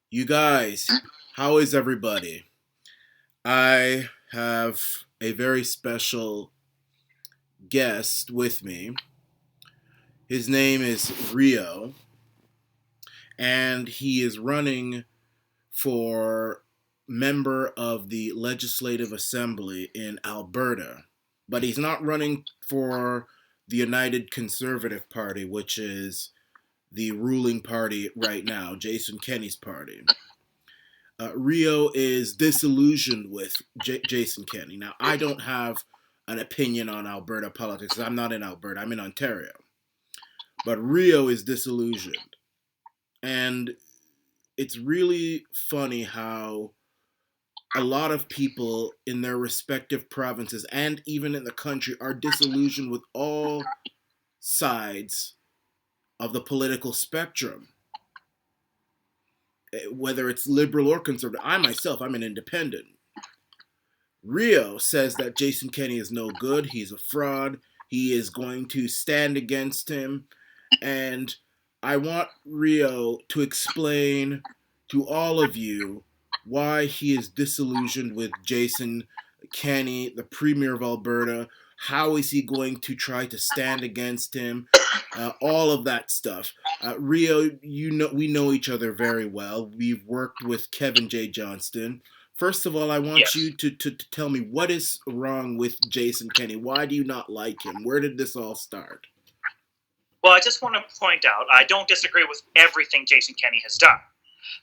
You guys, how is everybody? I have a very special guest with me. His name is Rio, and he is running for member of the Legislative Assembly in Alberta. But he's not running for the United Conservative Party, which is the ruling party right now, Jason Kenney's party. Rio is disillusioned with Jason Kenney. Now, I don't have an opinion on Alberta politics. I'm not in Alberta, I'm in Ontario. But Rio is disillusioned. And it's really funny how a lot of people in their respective provinces and even in the country are disillusioned with all sides of the political spectrum, whether it's liberal or conservative. I myself, I'm an independent. Rio says that Jason Kenney is no good. He's a fraud. He is going to stand against him. And I want Rio to explain to all of you why he is disillusioned with Jason Kenney, the Premier of Alberta. How is he going to try to stand against him? All of that stuff. Rio, we know each other very well. We've worked with Kevin J. Johnston. First of all, I want you to tell me what is wrong with Jason Kenney. Why do you not like him? Where did this all start? Well, I just want to point out, I don't disagree with everything Jason Kenney has done.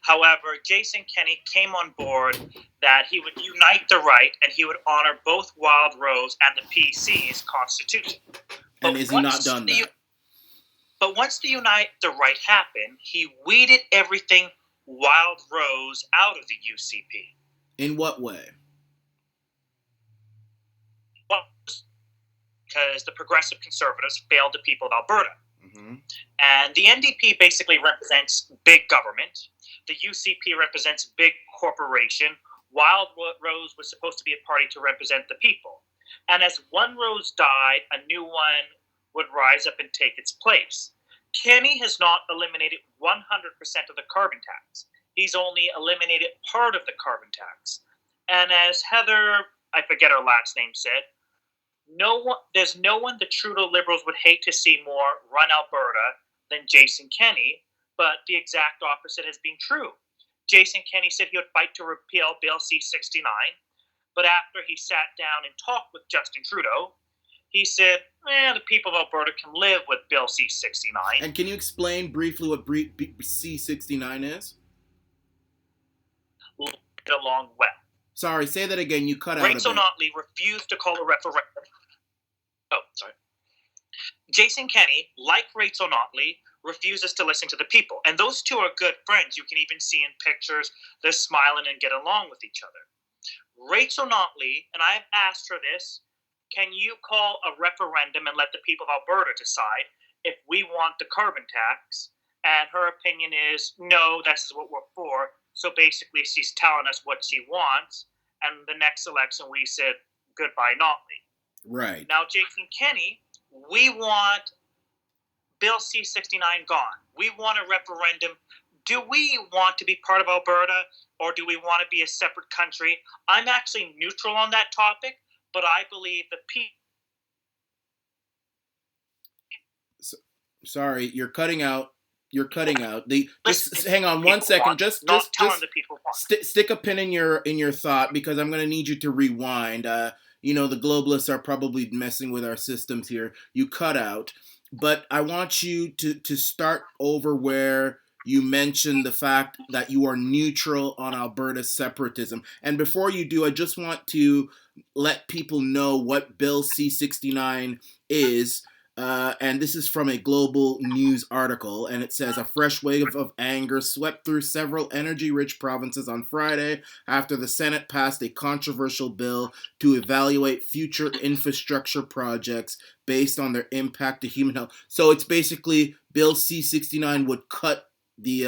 However, Jason Kenney came on board that he would unite the right and he would honor both Wildrose and the PC's constitution. And is he not done that? But once the Unite the Right happened, he weeded everything Wildrose out of the UCP. In what way? Well, because the progressive conservatives failed the people of Alberta. Mm-hmm. And the NDP basically represents big government. The UCP represents big corporation. Wildrose was supposed to be a party to represent the people. And as one Rose died, a new one would rise up and take its place. Kenney has not eliminated 100% of the carbon tax. He's only eliminated part of the carbon tax. And as Heather, I forget her last name, said, there's no one the Trudeau Liberals would hate to see more run Alberta than Jason Kenney, but the exact opposite has been true. Jason Kenney said he would fight to repeal Bill C-69, but after he sat down and talked with Justin Trudeau, he said, the people of Alberta can live with Bill C-69. And can you explain briefly what C-69 is? Get along well. Sorry, say that again. You cut out Rachel Notley refused to call a referendum. Oh, sorry. Jason Kenney, like Rachel Notley, refuses to listen to the people. And those two are good friends. You can even see in pictures they're smiling and get along with each other. Rachel Notley, and I've asked her this, can you call a referendum and let the people of Alberta decide if we want the carbon tax? And her opinion is, no, this is what we're for. So basically, she's telling us what she wants. And the next election, we said, goodbye, Notley. Right. Now, Jason Kenney, we want Bill C-69 gone. We want a referendum. Do we want to be part of Alberta, or do we want to be a separate country? I'm actually neutral on that topic, but I believe the people... Sorry, you're cutting out. You're cutting out. Just hang on one second. Just stick a pin in your thought, because I'm going to need you to rewind. The globalists are probably messing with our systems here. You cut out, but I want you to start over where you mentioned the fact that you are neutral on Alberta separatism. And before you do, I just want to let people know what Bill C-69 is. And this is from a Global News article, and it says a fresh wave of anger swept through several energy-rich provinces on Friday after the Senate passed a controversial bill to evaluate future infrastructure projects based on their impact to human health. So it's basically Bill C-69 would cut the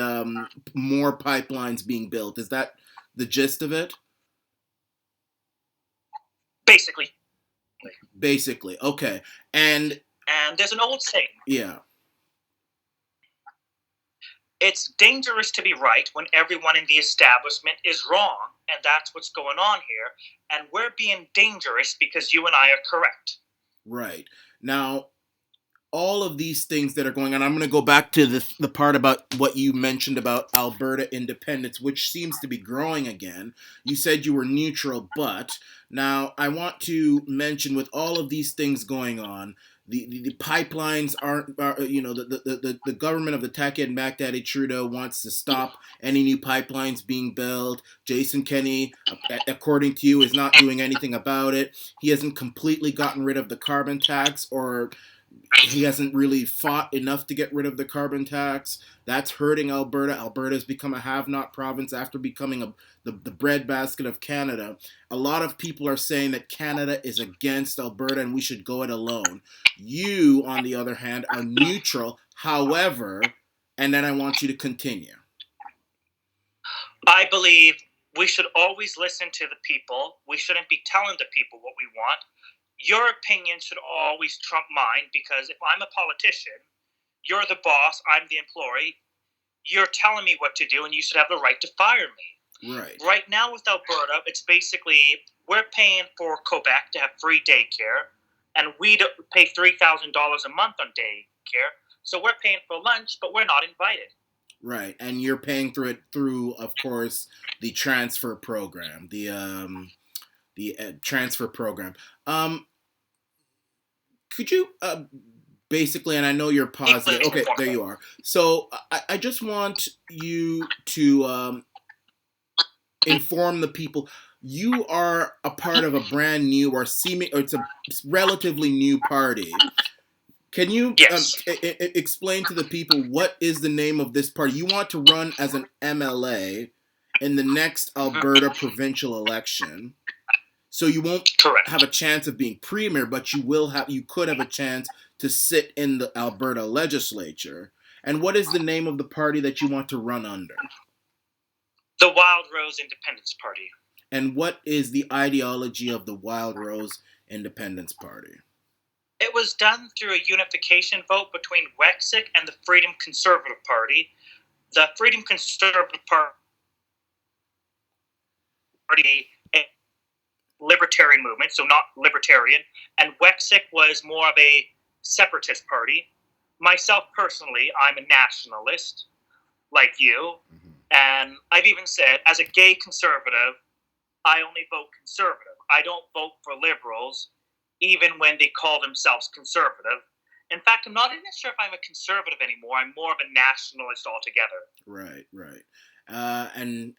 more pipelines being built. Is that the gist of it? Basically, okay. And there's an old saying. Yeah. It's dangerous to be right when everyone in the establishment is wrong, and that's what's going on here. And we're being dangerous because you and I are correct. Right. Now, all of these things that are going on, I'm going to go back to the part about what you mentioned about Alberta independence, which seems to be growing again. You said you were neutral, but now I want to mention with all of these things going on, the pipelines aren't, the government of the tacky and mackdaddy Trudeau wants to stop any new pipelines being built. Jason Kenney, according to you, is not doing anything about it. He hasn't completely gotten rid of the carbon tax, or he hasn't really fought enough to get rid of the carbon tax. That's hurting Alberta. Alberta has become a have-not province after becoming the breadbasket of Canada. A lot of people are saying that Canada is against Alberta and we should go it alone. You, on the other hand, are neutral. However, and then I want you to continue. I believe we should always listen to the people. We shouldn't be telling the people what we want. Your opinion should always trump mine, because if I'm a politician, you're the boss, I'm the employee, you're telling me what to do, and you should have the right to fire me. Right. Right now with Alberta, it's basically we're paying for Quebec to have free daycare, and we pay $3,000 a month on daycare, so we're paying for lunch, but we're not invited. Right, and you're paying through, of course, the transfer program, the transfer program. Could you basically, and I know you're positive. Okay, there you are. So I just want you to inform the people. You are a part of a brand new or it's a relatively new party. Can you explain to the people what is the name of this party? You want to run as an MLA in the next Alberta Provincial election. So you won't have a chance of being premier, but you could have a chance to sit in the Alberta legislature. And what is the name of the party that you want to run under? The Wildrose Independance Party. And what is the ideology of the Wildrose Independence Party? It was done through a unification vote between Wexit and the Freedom Conservative Party. The Freedom Conservative Party, a libertarian movement, so not libertarian, and Wexit was more of a separatist party. Myself personally, I'm a nationalist, like you, and I've even said, as a gay conservative, I only vote conservative. I don't vote for liberals, even when they call themselves conservative. In fact, I'm not even sure if I'm a conservative anymore. I'm more of a nationalist altogether. Right, right. And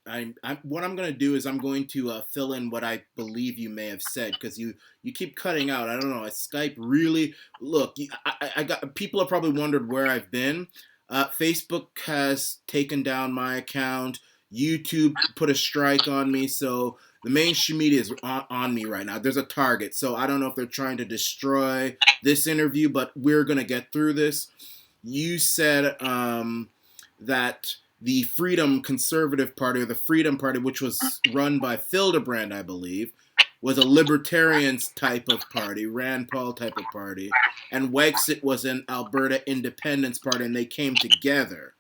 what I'm going to do is I'm going to fill in what I believe you may have said, because you keep cutting out. I don't know. Skype really. Look, I got people have probably wondered where I've been. Facebook has taken down my account. YouTube put a strike on me, so the mainstream media is on me right now. There's a target, so I don't know if they're trying to destroy this interview, but we're going to get through this. You said that the Freedom Conservative Party, or the Freedom Party, which was run by Hildebrand, I believe, was a libertarian type of party, Rand Paul type of party, and Wexit was an Alberta Independence Party, and they came together.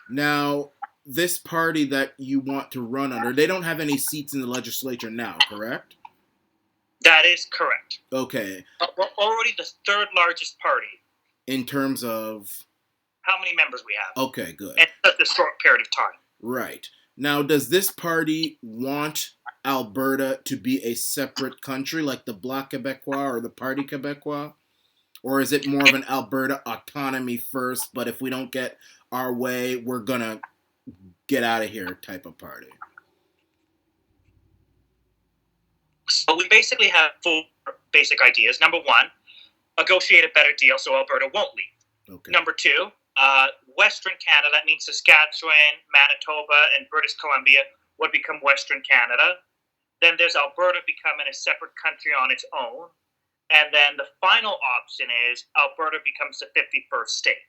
Now, this party that you want to run under, they don't have any seats in the legislature now, correct? That is correct. Okay. We're already the third largest party. In terms of? How many members we have. Okay, good. In such a short period of time. Right. Now, does this party want Alberta to be a separate country, like the Bloc Québécois or the Parti Québécois? Or is it more of an Alberta autonomy first, but if we don't get our way, we're going to get out of here type of party? So we basically have 4 basic ideas. Number 1, negotiate a better deal so Alberta won't leave. Okay. Number 2, Western Canada, that means Saskatchewan, Manitoba, and British Columbia would become Western Canada. Then there's Alberta becoming a separate country on its own. And then the final option is Alberta becomes the 51st state.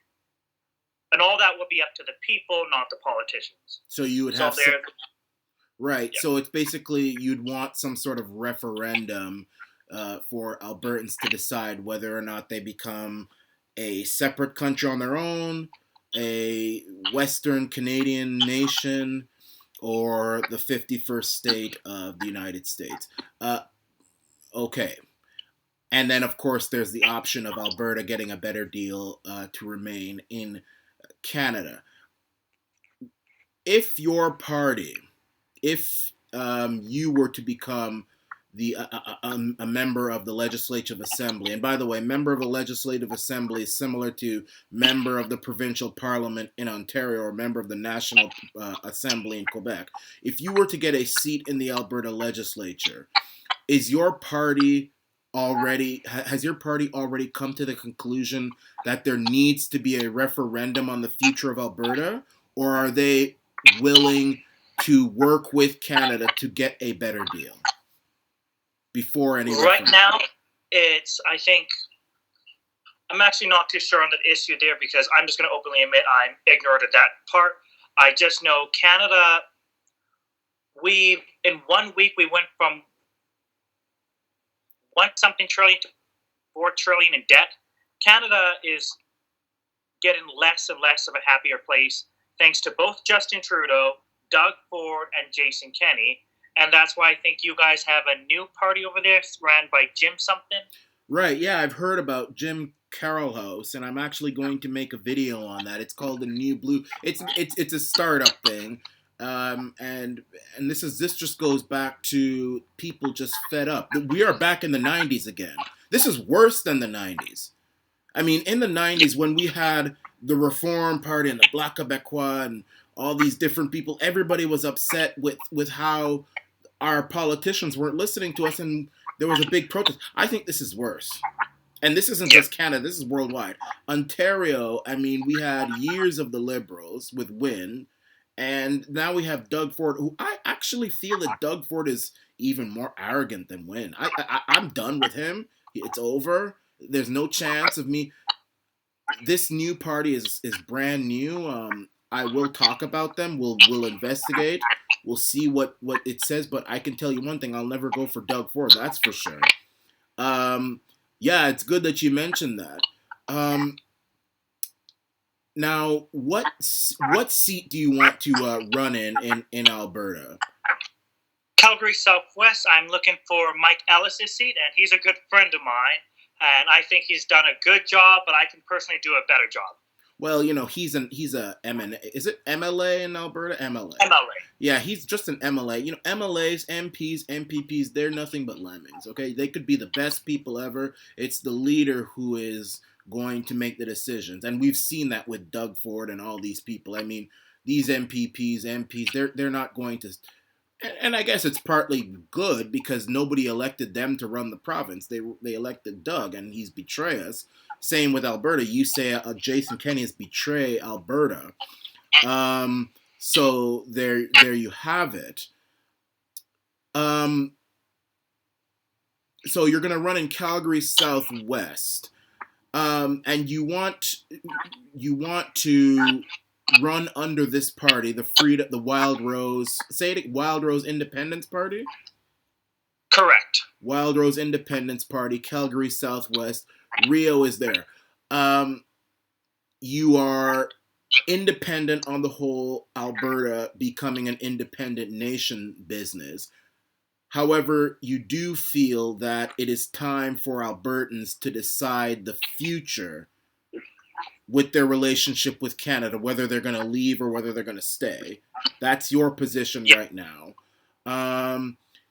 And all that will be up to the people, not the politicians. So you would have right. Yeah. So it's basically you'd want some sort of referendum for Albertans to decide whether or not they become a separate country on their own, a Western Canadian nation, or the 51st state of the United States. Okay. And then, of course, there's the option of Alberta getting a better deal to remain in Canada. If your party, if you were to become a member of the Legislative Assembly, and by the way, member of the Legislative Assembly is similar to member of the Provincial Parliament in Ontario or member of the National Assembly in Quebec. If you were to get a seat in the Alberta Legislature, has your party already come to the conclusion that there needs to be a referendum on the future of Alberta, or are they willing to work with Canada to get a better deal before any right now? I think I'm actually not too sure on that issue there, because I'm just going to openly admit I'm ignorant of that part. I just know Canada, in 1 week we went from 1-something trillion to 4 trillion in debt. Canada is getting less and less of a happier place, thanks to both Justin Trudeau, Doug Ford, and Jason Kenney. And that's why I think you guys have a new party over there ran by Jim something. Right, yeah, I've heard about Jim Carrollhouse, and I'm actually going to make a video on that. It's called the New Blue. It's a startup thing. And this just goes back to people just fed up. We are back in the 90s again. This is worse than the 90s. I mean, in the 90s, when we had the Reform Party and the Bloc Québécois and all these different people, everybody was upset with how our politicians weren't listening to us, and there was a big protest. I think this is worse. And this isn't just Canada, this is worldwide. Ontario, I mean, we had years of the Liberals with Wynne, and now we have Doug Ford, who I actually feel that Doug Ford is even more arrogant than Wynne. I'm done with him. It's over. There's no chance of me. This new party is brand new. I will talk about them. We'll investigate. We'll see what it says. But I can tell you one thing: I'll never go for Doug Ford. That's for sure. Yeah, it's good that you mentioned that. Now, what seat do you want to run in Alberta? Calgary Southwest. I'm looking for Mike Ellis's seat, and he's a good friend of mine. And I think he's done a good job, but I can personally do a better job. Well, you know, he's a MNA. Is it MLA in Alberta? MLA. MLA. Yeah, he's just an MLA. You know, MLAs, MPs, MPPs, they're nothing but lemmings, okay? They could be the best people ever. It's the leader who is going to make the decisions. And we've seen that with Doug Ford and all these people. I mean, these MPPs, MPs, they're not going to... And I guess it's partly good because nobody elected them to run the province. They elected Doug, and he's betrayed us. Same with Alberta. You say Jason Kenney has betrayed Alberta. So there you have it. So you're going to run in Calgary Southwest, and you want to run under this party, the Wildrose. Say it, Wildrose Independance Party. Correct. Wildrose Independence Party, Calgary Southwest. Rio is there. You are independent on the whole, Alberta becoming an independent nation business. However, you do feel that it is time for Albertans to decide the future with their relationship with Canada, whether they're going to leave or whether they're going to stay. That's your position right now.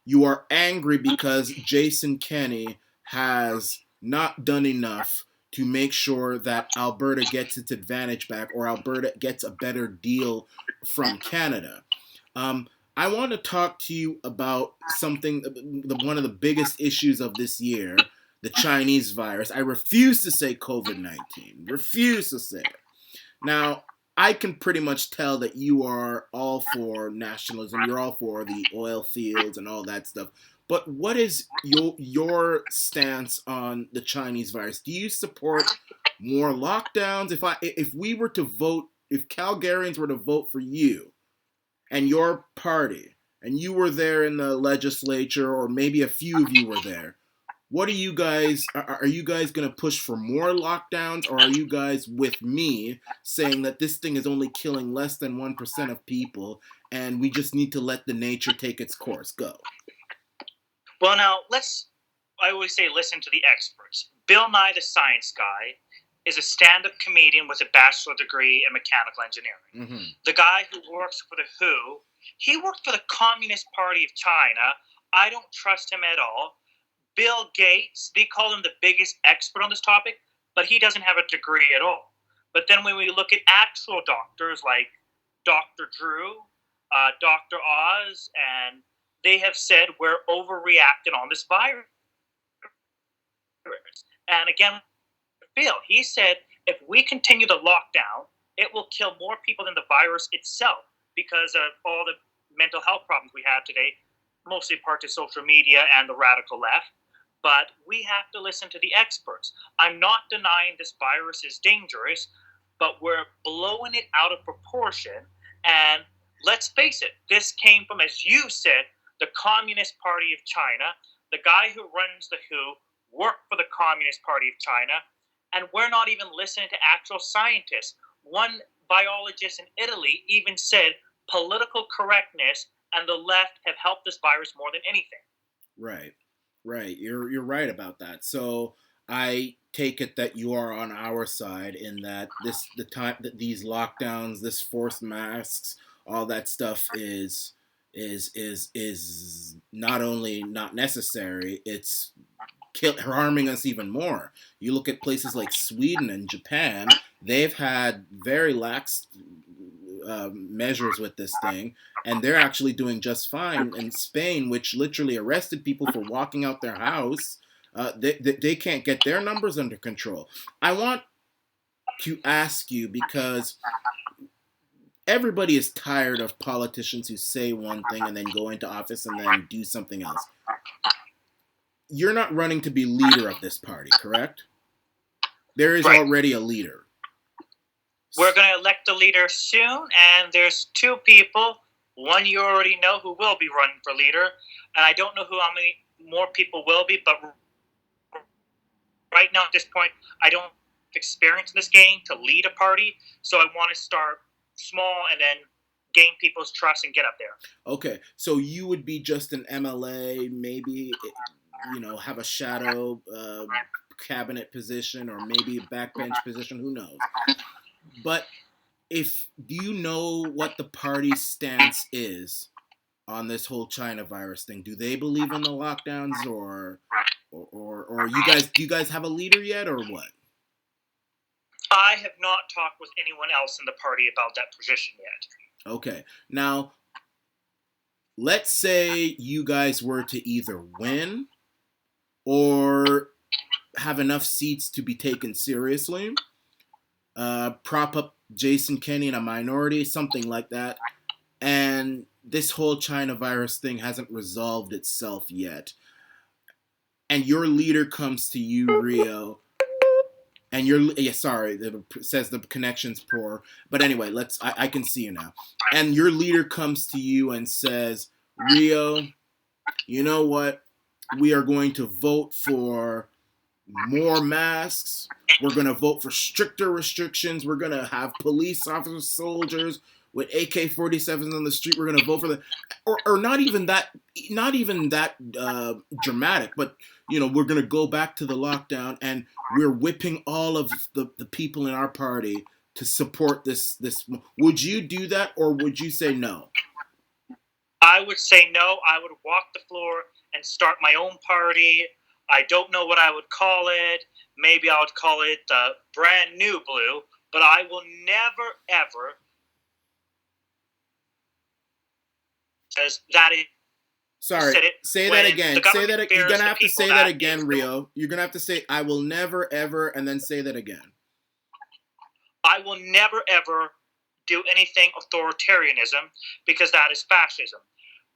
You are angry because Jason Kenney has not done enough to make sure that Alberta gets its advantage back or Alberta gets a better deal from Canada. I want to talk to you about something, one of the biggest issues of this year, the Chinese virus. I refuse to say COVID-19. Refuse to say it. Now, I can pretty much tell that you are all for nationalism. You're all for the oil fields and all that stuff. But what is your stance on the Chinese virus? Do you support more lockdowns? If we were to vote, if Calgarians were to vote for you and your party, and you were there in the legislature, or maybe a few of you were there, what are you guys? Are you guys going to push for more lockdowns, or are you guys with me saying that this thing is only killing less than 1% of people, and we just need to let the nature take its course? Go. Well, now I always say listen to the experts. Bill Nye the Science Guy is a stand-up comedian with a bachelor degree in mechanical engineering. Mm-hmm. The guy who works for the WHO, he worked for the Communist Party of China. I don't trust him at all. Bill Gates, they call him the biggest expert on this topic, but he doesn't have a degree at all. But then when we look at actual doctors like Dr. Drew, Dr. Oz, and they have said we're overreacting on this virus. And again, Bill, he said if we continue the lockdown, it will kill more people than the virus itself because of all the mental health problems we have today, mostly part to social media and the radical left. But we have to listen to the experts. I'm not denying this virus is dangerous, but we're blowing it out of proportion. And let's face it, this came from, as you said, the Communist Party of China. The guy who runs the WHO worked for the Communist Party of China. And we're not even listening to actual scientists. One biologist in Italy even said political correctness and the left have helped this virus more than anything. Right. You're right about that. So I take it that you are on our side in that the time that these lockdowns, this forced masks, all that stuff is not only not necessary, it's harming us even more. You look at places like Sweden and Japan; they've had very lax measures with this thing, and they're actually doing just fine. In Spain, which literally arrested people for walking out their house, they can't get their numbers under control. I want to ask you, because everybody is tired of politicians who say one thing and then go into office and then do something else. You're not running to be leader of this party, correct? There is already a leader. We're going to elect a leader soon, and there's two people. One you already know who will be running for leader, and I don't know how many more people will be, but right now at this point, I don't have experience in this game to lead a party, so I want to start small and then gain people's trust and get up there. Okay, so you would be just an MLA, maybe, have a shadow cabinet position, or maybe a backbench position, who knows? But do you know what the party's stance is on this whole China virus thing? Do they believe in the lockdowns, or do you guys have a leader yet, or what? I have not talked with anyone else in the party about that position yet. Okay. Now, let's say you guys were to either win or have enough seats to be taken seriously, prop up Jason Kenney in a minority, something like that, and this whole China virus thing hasn't resolved itself yet, and your leader comes to you, Rio, and it says the connection's poor, but anyway, I can see you now, and your leader comes to you and says, Rio, you know what, we are going to vote for more masks. We're going to vote for stricter restrictions. We're going to have police officers, soldiers with AK-47s on the street. We're going to vote for them. Or not even that dramatic, but, we're going to go back to the lockdown, and we're whipping all of the people in our party to support this. Would you do that, or would you say no? I would say no. I would walk the floor and start my own party. I don't know what I would call it. Maybe I would call it Brand New Blue, but I will never, ever, as that is. Sorry, say that again. Say that. You're gonna have to say that again, Rio. You're gonna have to say, I will never, ever, and then say that again. I will never, ever do anything authoritarianism, because that is fascism.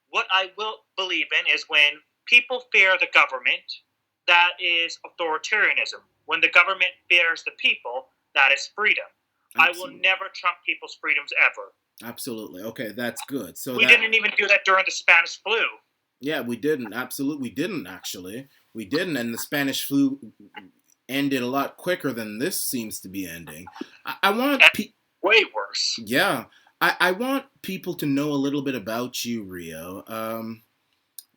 What I will believe in is when people fear the government, that is authoritarianism. When the government fears the people, that is freedom. Absolutely. I will never trump people's freedoms ever. Absolutely. Okay, that's good. So we didn't even do that during the Spanish flu. Yeah, we didn't. Absolutely, we didn't actually. We didn't, and the Spanish flu ended a lot quicker than this seems to be ending. I want way worse. Yeah, I want people to know a little bit about you, Rio.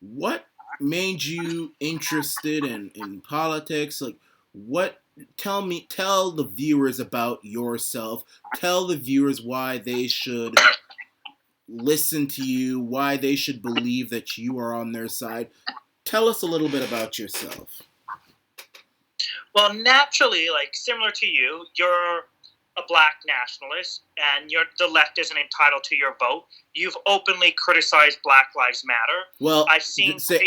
What made you interested in politics? Like, what? Tell the viewers about yourself. Tell the viewers why they should listen to you, why they should believe that you are on their side. Tell us a little bit about yourself. Well, naturally, like similar to you, you're a black nationalist, and the left isn't entitled to your vote. You've openly criticized Black Lives Matter. Well,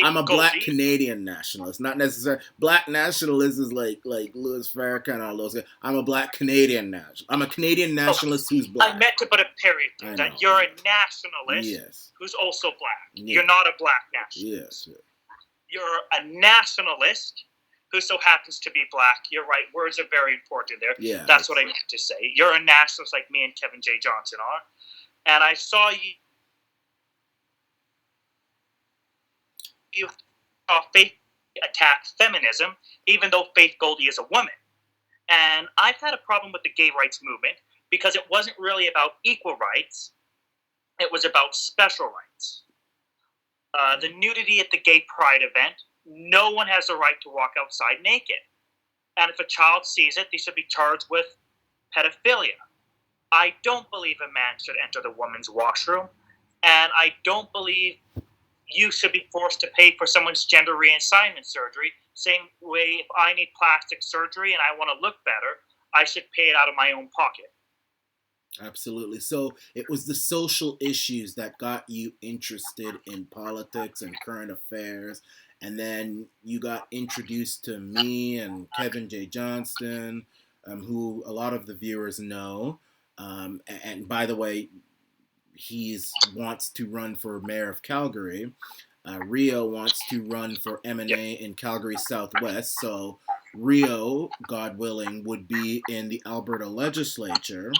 I'm a black Canadian nationalist, not necessarily black nationalist is like Louis Farrakhan or those guys. I'm a black Canadian nationalist. I'm a Canadian nationalist who's black. I meant to put a period there. That you're a nationalist who's also black. Yes. You're not a black nationalist. Yes. You're a nationalist who so happens to be black. You're right. Words are very important there. Yeah, that's what I meant to say. You're a nationalist like me and Kevin J. Johnson are. And I saw you Faith attack feminism, even though Faith Goldie is a woman. And I've had a problem with the gay rights movement because it wasn't really about equal rights. It was about special rights. The nudity at the gay pride event, no one has the right to walk outside naked. And if a child sees it, they should be charged with pedophilia. I don't believe a man should enter the woman's washroom. And I don't believe you should be forced to pay for someone's gender reassignment surgery. Same way, if I need plastic surgery and I want to look better, I should pay it out of my own pocket. Absolutely. So it was the social issues that got you interested in politics and current affairs. And then you got introduced to me and Kevin J. Johnston, who a lot of the viewers know. And by the way, he wants to run for mayor of Calgary. Rio wants to run for M&A in Calgary Southwest. So Rio, God willing, would be in the Alberta legislature.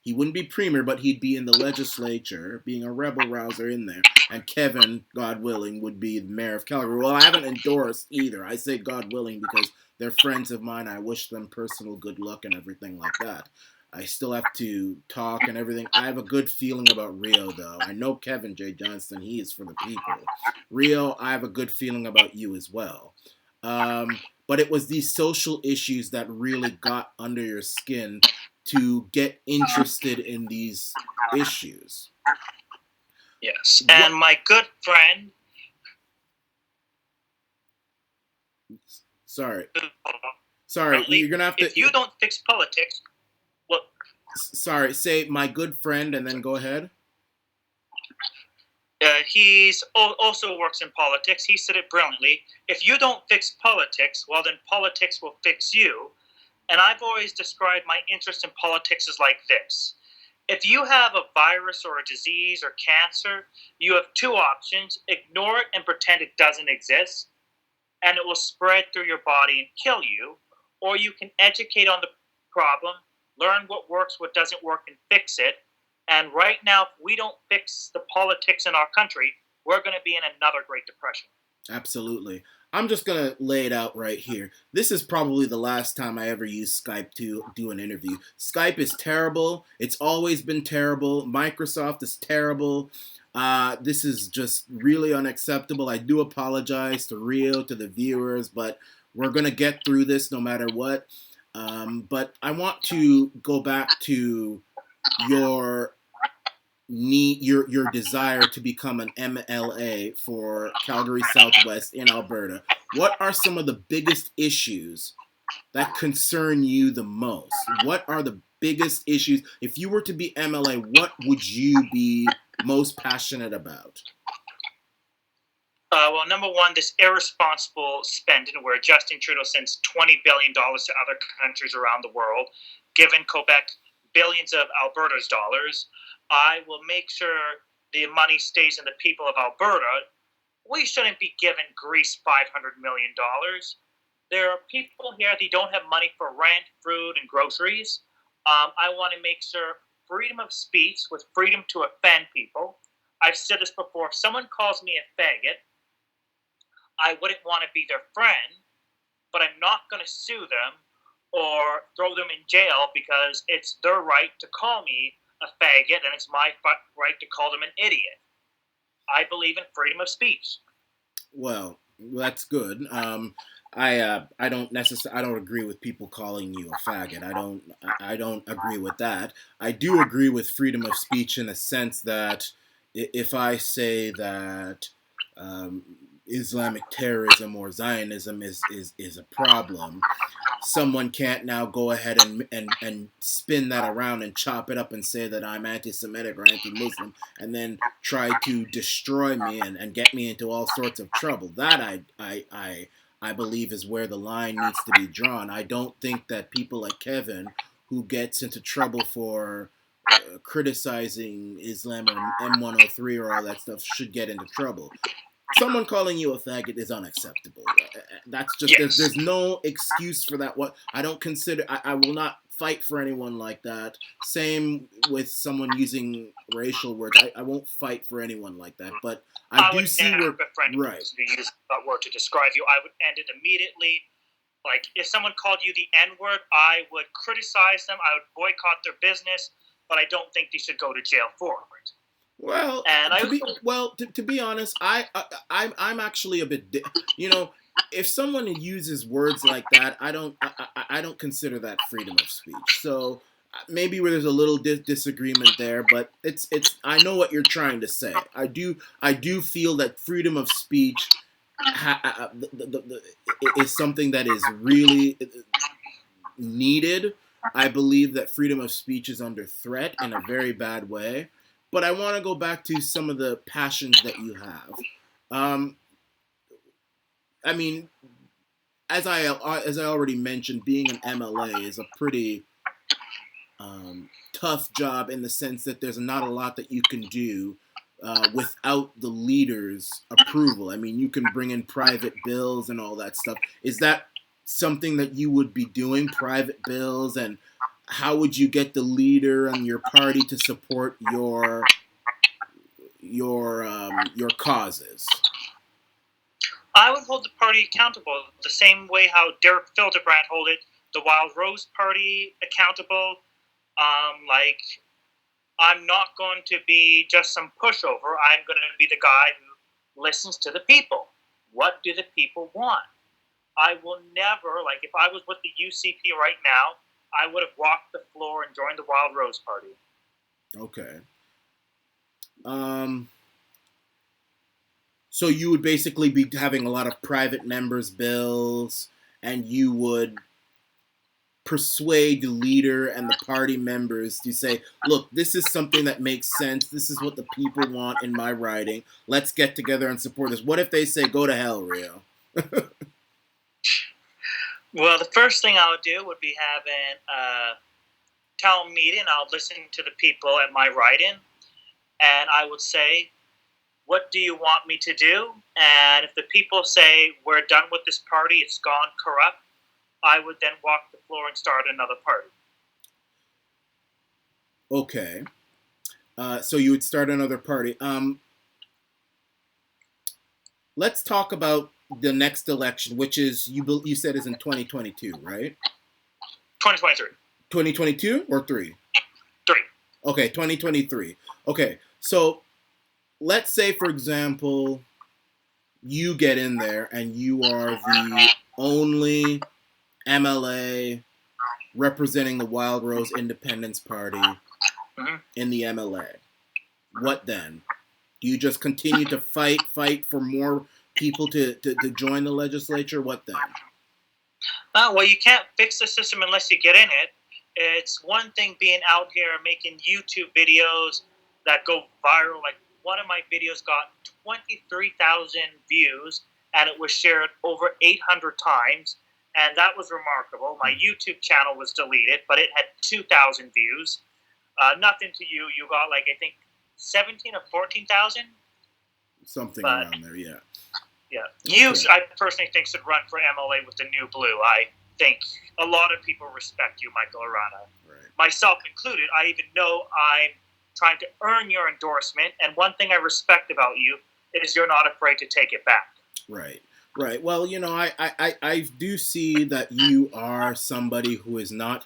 He wouldn't be premier, but he'd be in the legislature, being a rebel rouser in there. And Kevin, God willing, would be the mayor of Calgary. Well, I haven't endorsed either. I say God willing because they're friends of mine. I wish them personal good luck and everything like that. I still have to talk and everything. I have a good feeling about Rio, though. I know Kevin J. Johnston, he is for the people. Rio, I have a good feeling about you as well. But it was these social issues that really got under your skin to get interested in these issues. Yes, and my good friend... Sorry, you're going to have to... If you don't fix politics... Well, sorry, say my good friend and then go ahead. He's also works in politics. He said it brilliantly. If you don't fix politics, well, then politics will fix you. And I've always described my interest in politics as like this. If you have a virus or a disease or cancer, you have two options. Ignore it and pretend it doesn't exist, and it will spread through your body and kill you. Or you can educate on the problem, learn what works, what doesn't work, and fix it. And right now, if we don't fix the politics in our country, we're going to be in another Great Depression. Absolutely. I'm just going to lay it out right here. This is probably the last time I ever use Skype to do an interview. Skype is terrible. It's always been terrible. Microsoft is terrible. This is just really unacceptable. I do apologize to Rio, to the viewers, but we're going to get through this no matter what. But I want to go back to your desire to become an MLA for Calgary Southwest in Alberta. What are some of the biggest issues that concern you the most? What are the biggest issues? If you were to be MLA, what would you be most passionate about? Well, number one, this irresponsible spending where Justin Trudeau sends $20 billion to other countries around the world, giving Quebec billions of Alberta's dollars. I will make sure the money stays in the people of Alberta. We shouldn't be giving Greece $500 million. There are people here that don't have money for rent, food, and groceries. I want to make sure freedom of speech with freedom to offend people. I've said this before. If someone calls me a faggot, I wouldn't want to be their friend, but I'm not going to sue them or throw them in jail because it's their right to call me a faggot and it's my right to call them an idiot. I believe in freedom of speech. Well, that's good. I don't agree with people calling you a faggot. I don't agree with that. I do agree with freedom of speech in the sense that if I say that Islamic terrorism or Zionism is a problem, someone can't now go ahead and spin that around and chop it up and say that I'm anti-Semitic or anti-Muslim and then try to destroy me and get me into all sorts of trouble. That I believe is where the line needs to be drawn. I don't think that people like Kevin, who gets into trouble for criticizing Islam or M103 or all that stuff, should get into trouble. Someone calling you a faggot is unacceptable. That's just there's no excuse for that. What I don't consider, I will not fight for anyone like that. Same with someone using racial words. I won't fight for anyone like that. But I do see where right. To use that word to describe you, I would end it immediately. Like if someone called you the N-word, I would criticize them. I would boycott their business, but I don't think they should go to jail for it. Well, to be honest, I'm actually a bit, if someone uses words like that, I don't consider that freedom of speech. So maybe where there's a little disagreement there, but it's I know what you're trying to say. I do feel that freedom of speech is something that is really needed. I believe that freedom of speech is under threat in a very bad way. But I want to go back to some of the passions that you have. I mean, as I already mentioned, being an MLA is a pretty tough job in the sense that there's not a lot that you can do without the leader's approval. I mean, you can bring in private bills and all that stuff. Is that something that you would be doing, private bills, and how would you get the leader and your party to support your causes? I would hold the party accountable the same way how Derek Fildebrand held the Wildrose Party accountable. I'm not going to be just some pushover. I'm going to be the guy who listens to the people. What do the people want? I will never, if I was with the UCP right now, I would have walked the floor and joined the Wildrose Party. Okay. So you would basically be having a lot of private members' bills, and you would persuade the leader and the party members to say, look, this is something that makes sense. This is what the people want in my riding. Let's get together and support this. What if they say, go to hell, Rio? Well, the first thing I would do would be having a town meeting. I'll listen to the people at my write-in, and I would say, what do you want me to do? And if the people say, we're done with this party, it's gone corrupt, I would then walk the floor and start another party. Okay. So you would start another party. Let's talk about the next election, which is, you said is in 2022, right? 2023. 2022 or 3? 3. Okay, 2023. Okay, so let's say, for example, you get in there and you are the only MLA representing the Wildrose Independence Party in the MLA. What then? Do you just continue to fight for more people to join the legislature? What then? Well, you can't fix the system unless you get in it. It's one thing being out here making YouTube videos that go viral. Like, one of my videos got 23,000 views, and it was shared over 800 times, and that was remarkable. My YouTube channel was deleted, but it had 2,000 views. Nothing to you. You got, I think, 17 or 14,000? Something around there, yeah. Yeah. You, okay. I personally think, should run for MLA with the New Blue. I think a lot of people respect you, Michael Arana. Right. Myself included. I even know I'm trying to earn your endorsement, and one thing I respect about you is you're not afraid to take it back. Right. Right. Well, I do see that you are somebody who is not,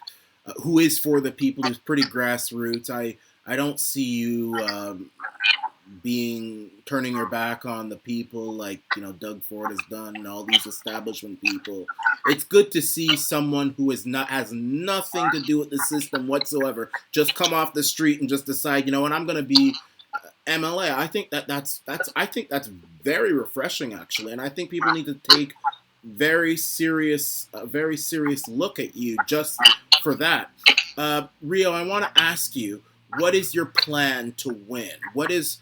who is for the people, who's pretty grassroots. I don't see you turning your back on the people like Doug Ford has done and all these establishment people. It's good to see someone who has nothing to do with the system whatsoever just come off the street and just decide, what, I'm going to be MLA. I think that's very refreshing, actually, and I think people need to take very serious look at you just for that. Rio, I want to ask you, what is your plan to win? What is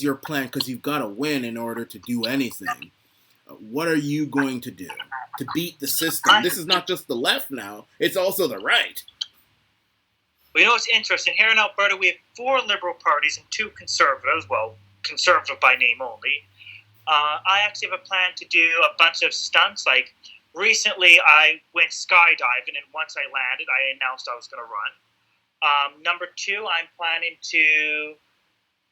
your plan? Because you've got to win in order to do anything. What are you going to do to beat the system? This is not just the left now; it's also the right. Well, it's interesting. Here in Alberta, we have 4 Liberal parties and 2 Conservatives. Well, Conservative by name only. I actually have a plan to do a bunch of stunts. Like, recently I went skydiving, and once I landed, I announced I was going to run. Number 2,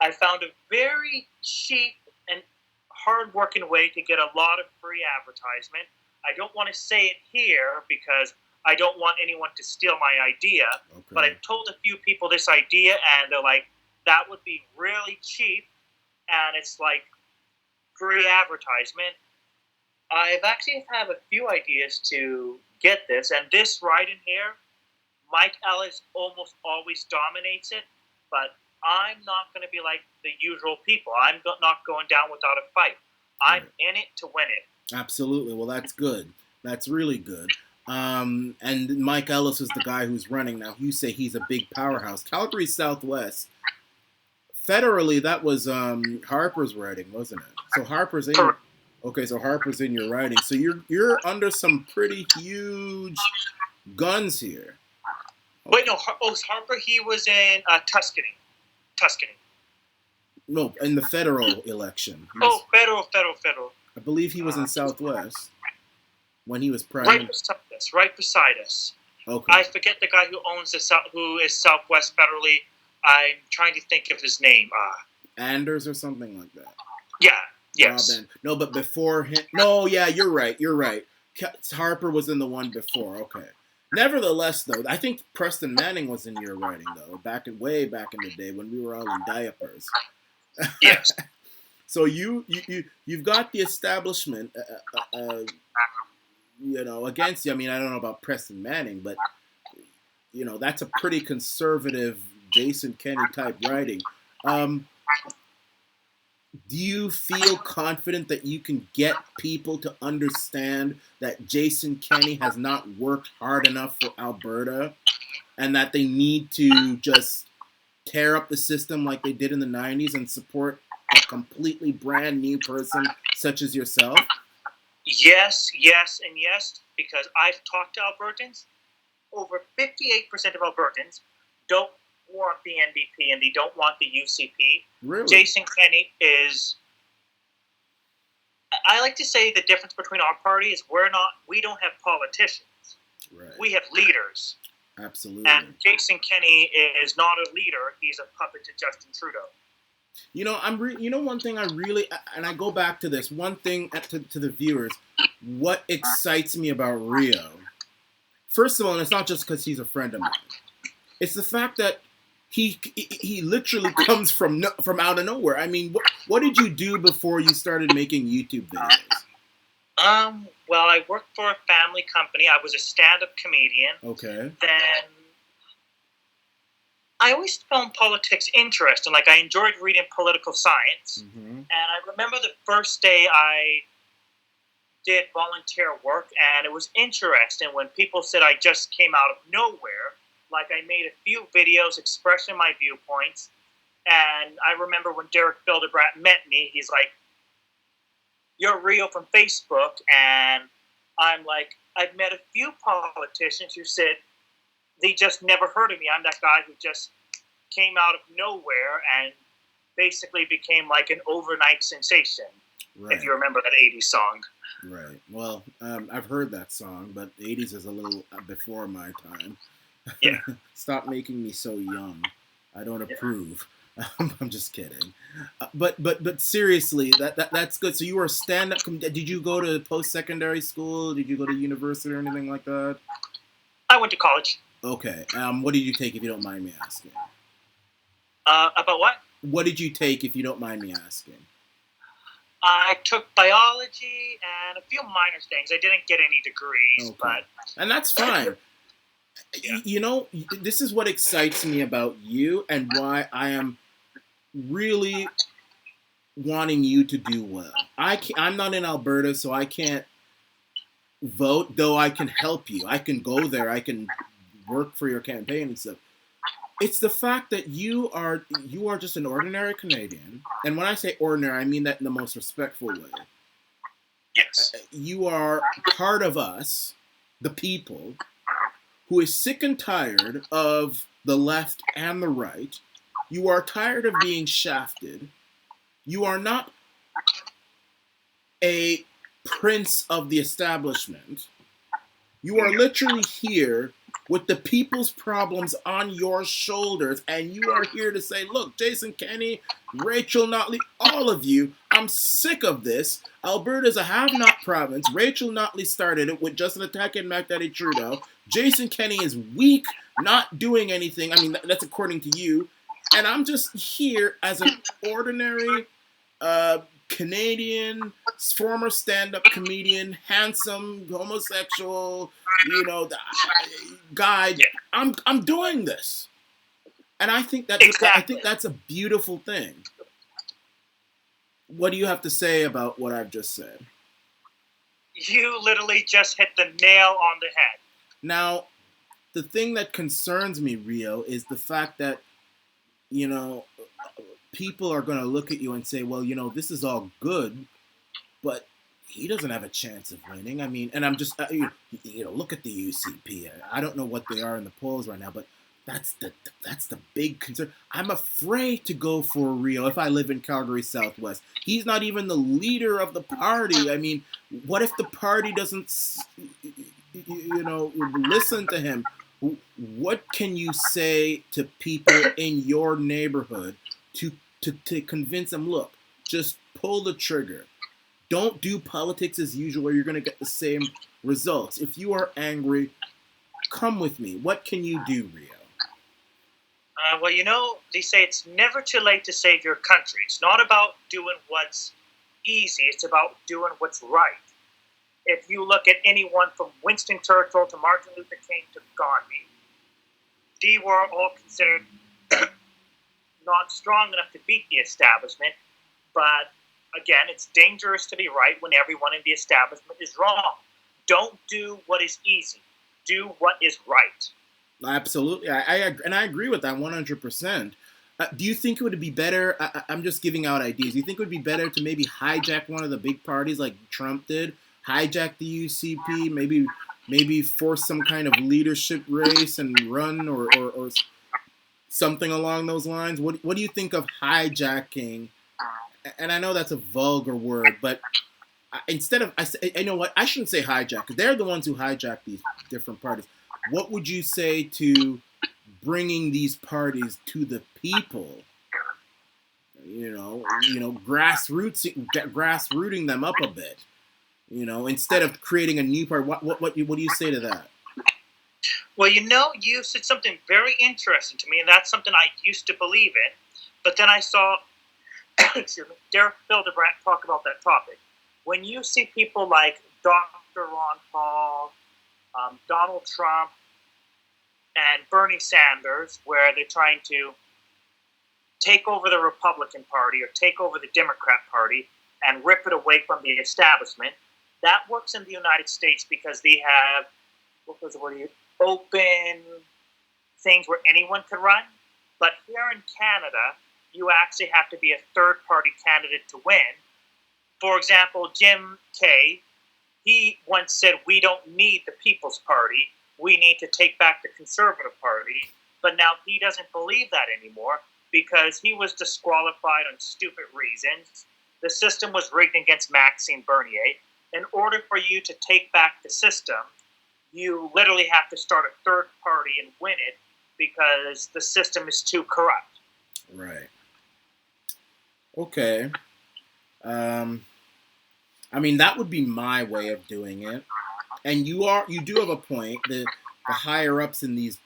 I found a very cheap and hard-working way to get a lot of free advertisement. I don't want to say it here because I don't want anyone to steal my idea, but I've told a few people this idea, and they're like, that would be really cheap, and it's like free advertisement. I've actually have a few ideas to get this, and this right in here, Mike Ellis almost always dominates it, but I'm not going to be like the usual people. I'm not going down without a fight. I'm in it to win it. Absolutely. Well, that's good. That's really good. And Mike Ellis is the guy who's running now. You say he's a big powerhouse. Calgary Southwest, federally, that was Harper's riding, wasn't it? So Harper's in. Okay, so Harper's in your riding. So you're under some pretty huge guns here. Okay. Wait, no. Harper. He was in Tuscany. No, in the federal election. Federal. I believe he was in Southwest when he was prime. Right beside us. Okay. I forget the guy who is Southwest federally. I'm trying to think of his name. Anders or something like that. Yeah. Yes. No, but before him. No, yeah, you're right. Harper was in the one before. Okay. Nevertheless, though, I think Preston Manning was in your riding, though, way back in the day when we were all in diapers. Yes. So you've got the establishment, against you. I mean, I don't know about Preston Manning, but that's a pretty conservative Jason Kenney type riding. Do you feel confident that you can get people to understand that Jason Kenney has not worked hard enough for Alberta and that they need to just tear up the system like they did in the 90s and support a completely brand new person such as yourself? Yes, and yes, because I've talked to Albertans. Over 58% of Albertans don't want the NDP and they don't want the UCP. Really? Jason Kenney is... I like to say the difference between our party is we don't have politicians. Right. We have leaders. Absolutely. And Jason Kenney is not a leader. He's a puppet to Justin Trudeau. One thing I really, and I go back to this, one thing to the viewers, what excites me about Rio, first of all, and it's not just because he's a friend of mine, it's the fact that he literally comes from out of nowhere. I mean, what did you do before you started making YouTube videos? Well, I worked for a family company. I was a stand-up comedian. Okay. Then I always found politics interesting. Like, I enjoyed reading political science. Mm-hmm. And I remember the first day I did volunteer work, and it was interesting when people said I just came out of nowhere. Like, I made a few videos expressing my viewpoints. And I remember when Derek Bildebrat met me, he's like, "You're Rio from Facebook." And I'm like, I've met a few politicians who said they just never heard of me. I'm that guy who just came out of nowhere and basically became like an overnight sensation. Right. If you remember that 80s song. Right. Well, I've heard that song, but the 80s is a little before my time. Yeah. Stop making me so young. I don't approve. I'm just kidding. But seriously, that's good. So you were a stand-up. Did you go to post-secondary school? Did you go to university or anything like that? I went to college. Okay. What did you take, if you don't mind me asking? About what? What did you take, if you don't mind me asking? I took biology and a few minor things. I didn't get any degrees, Okay. but And that's fine. Yeah. You know, this is what excites me about you and why I am really wanting you to do well. I'm not in Alberta, so I can't vote, though I can help you. I can go there. I can work for your campaign and stuff. It's the fact that you are just an ordinary Canadian, and when I say ordinary, I mean that in the most respectful way. Yes. You are part of us, the people, who is sick and tired of the left and the right. You are tired of being shafted. You are not a prince of the establishment. You are literally here with the people's problems on your shoulders, and you are here to say, look, Jason Kenney, Rachel Notley, all of you, I'm sick of this. Alberta's a have-not province. Rachel Notley started it with just an attack at mackdaddy Trudeau. Jason Kenney is weak, not doing anything. I mean, that's according to you. And I'm just here as an ordinary Canadian, former stand-up comedian, handsome, homosexual, guy. Yeah. I'm doing this, and I think that's a beautiful thing. What do you have to say about what I've just said? You literally just hit the nail on the head. Now, the thing that concerns me, Rio, is the fact that, people are going to look at you and say, well, this is all good, but he doesn't have a chance of winning. I mean, and I'm just, look at the UCP. I don't know what they are in the polls right now, but that's the big concern. I'm afraid to go for Rio if I live in Calgary Southwest. He's not even the leader of the party. I mean, what if the party doesn't, listen to him? What can you say to people in your neighborhood to convince them, look, just pull the trigger. Don't do politics as usual or you're going to get the same results. If you are angry, come with me. What can you do, Rio? Well, they say it's never too late to save your country. It's not about doing what's easy. It's about doing what's right. If you look at anyone from Winston Churchill to Martin Luther King to Gandhi, they were all considered not strong enough to beat the establishment, but again, it's dangerous to be right when everyone in the establishment is wrong. Don't do what is easy. Do what is right. Absolutely. I agree with that 100%. Do you think it would be better, I'm just giving out ideas, do you think it would be better to maybe hijack one of the big parties like Trump did, hijack the UCP, maybe force some kind of leadership race and run or something along those lines? What do you think of hijacking? And I know that's a vulgar word, but instead of, I know what, I shouldn't say hijack, because they're the ones who hijack these different parties. What would you say to bringing these parties to the people? Grassrooting them up a bit. Instead of creating a new party. What do you say to that? Well, you said something very interesting to me, and that's something I used to believe in. But then I saw Derek Fildebrandt talk about that topic. When you see people like Dr. Ron Paul, Donald Trump, and Bernie Sanders, where they're trying to take over the Republican Party or take over the Democrat Party and rip it away from the establishment, that works in the United States because they have open things where anyone could run. But here in Canada, you actually have to be a third-party candidate to win. For example, Jim Kay, he once said, we don't need the People's Party. We need to take back the Conservative Party. But now he doesn't believe that anymore because he was disqualified on stupid reasons. The system was rigged against Maxime Bernier. In order for you to take back the system, you literally have to start a third party and win it because the system is too corrupt. Right. Okay. Um, I mean, that would be my way of doing it. And you do have a point. The higher ups in these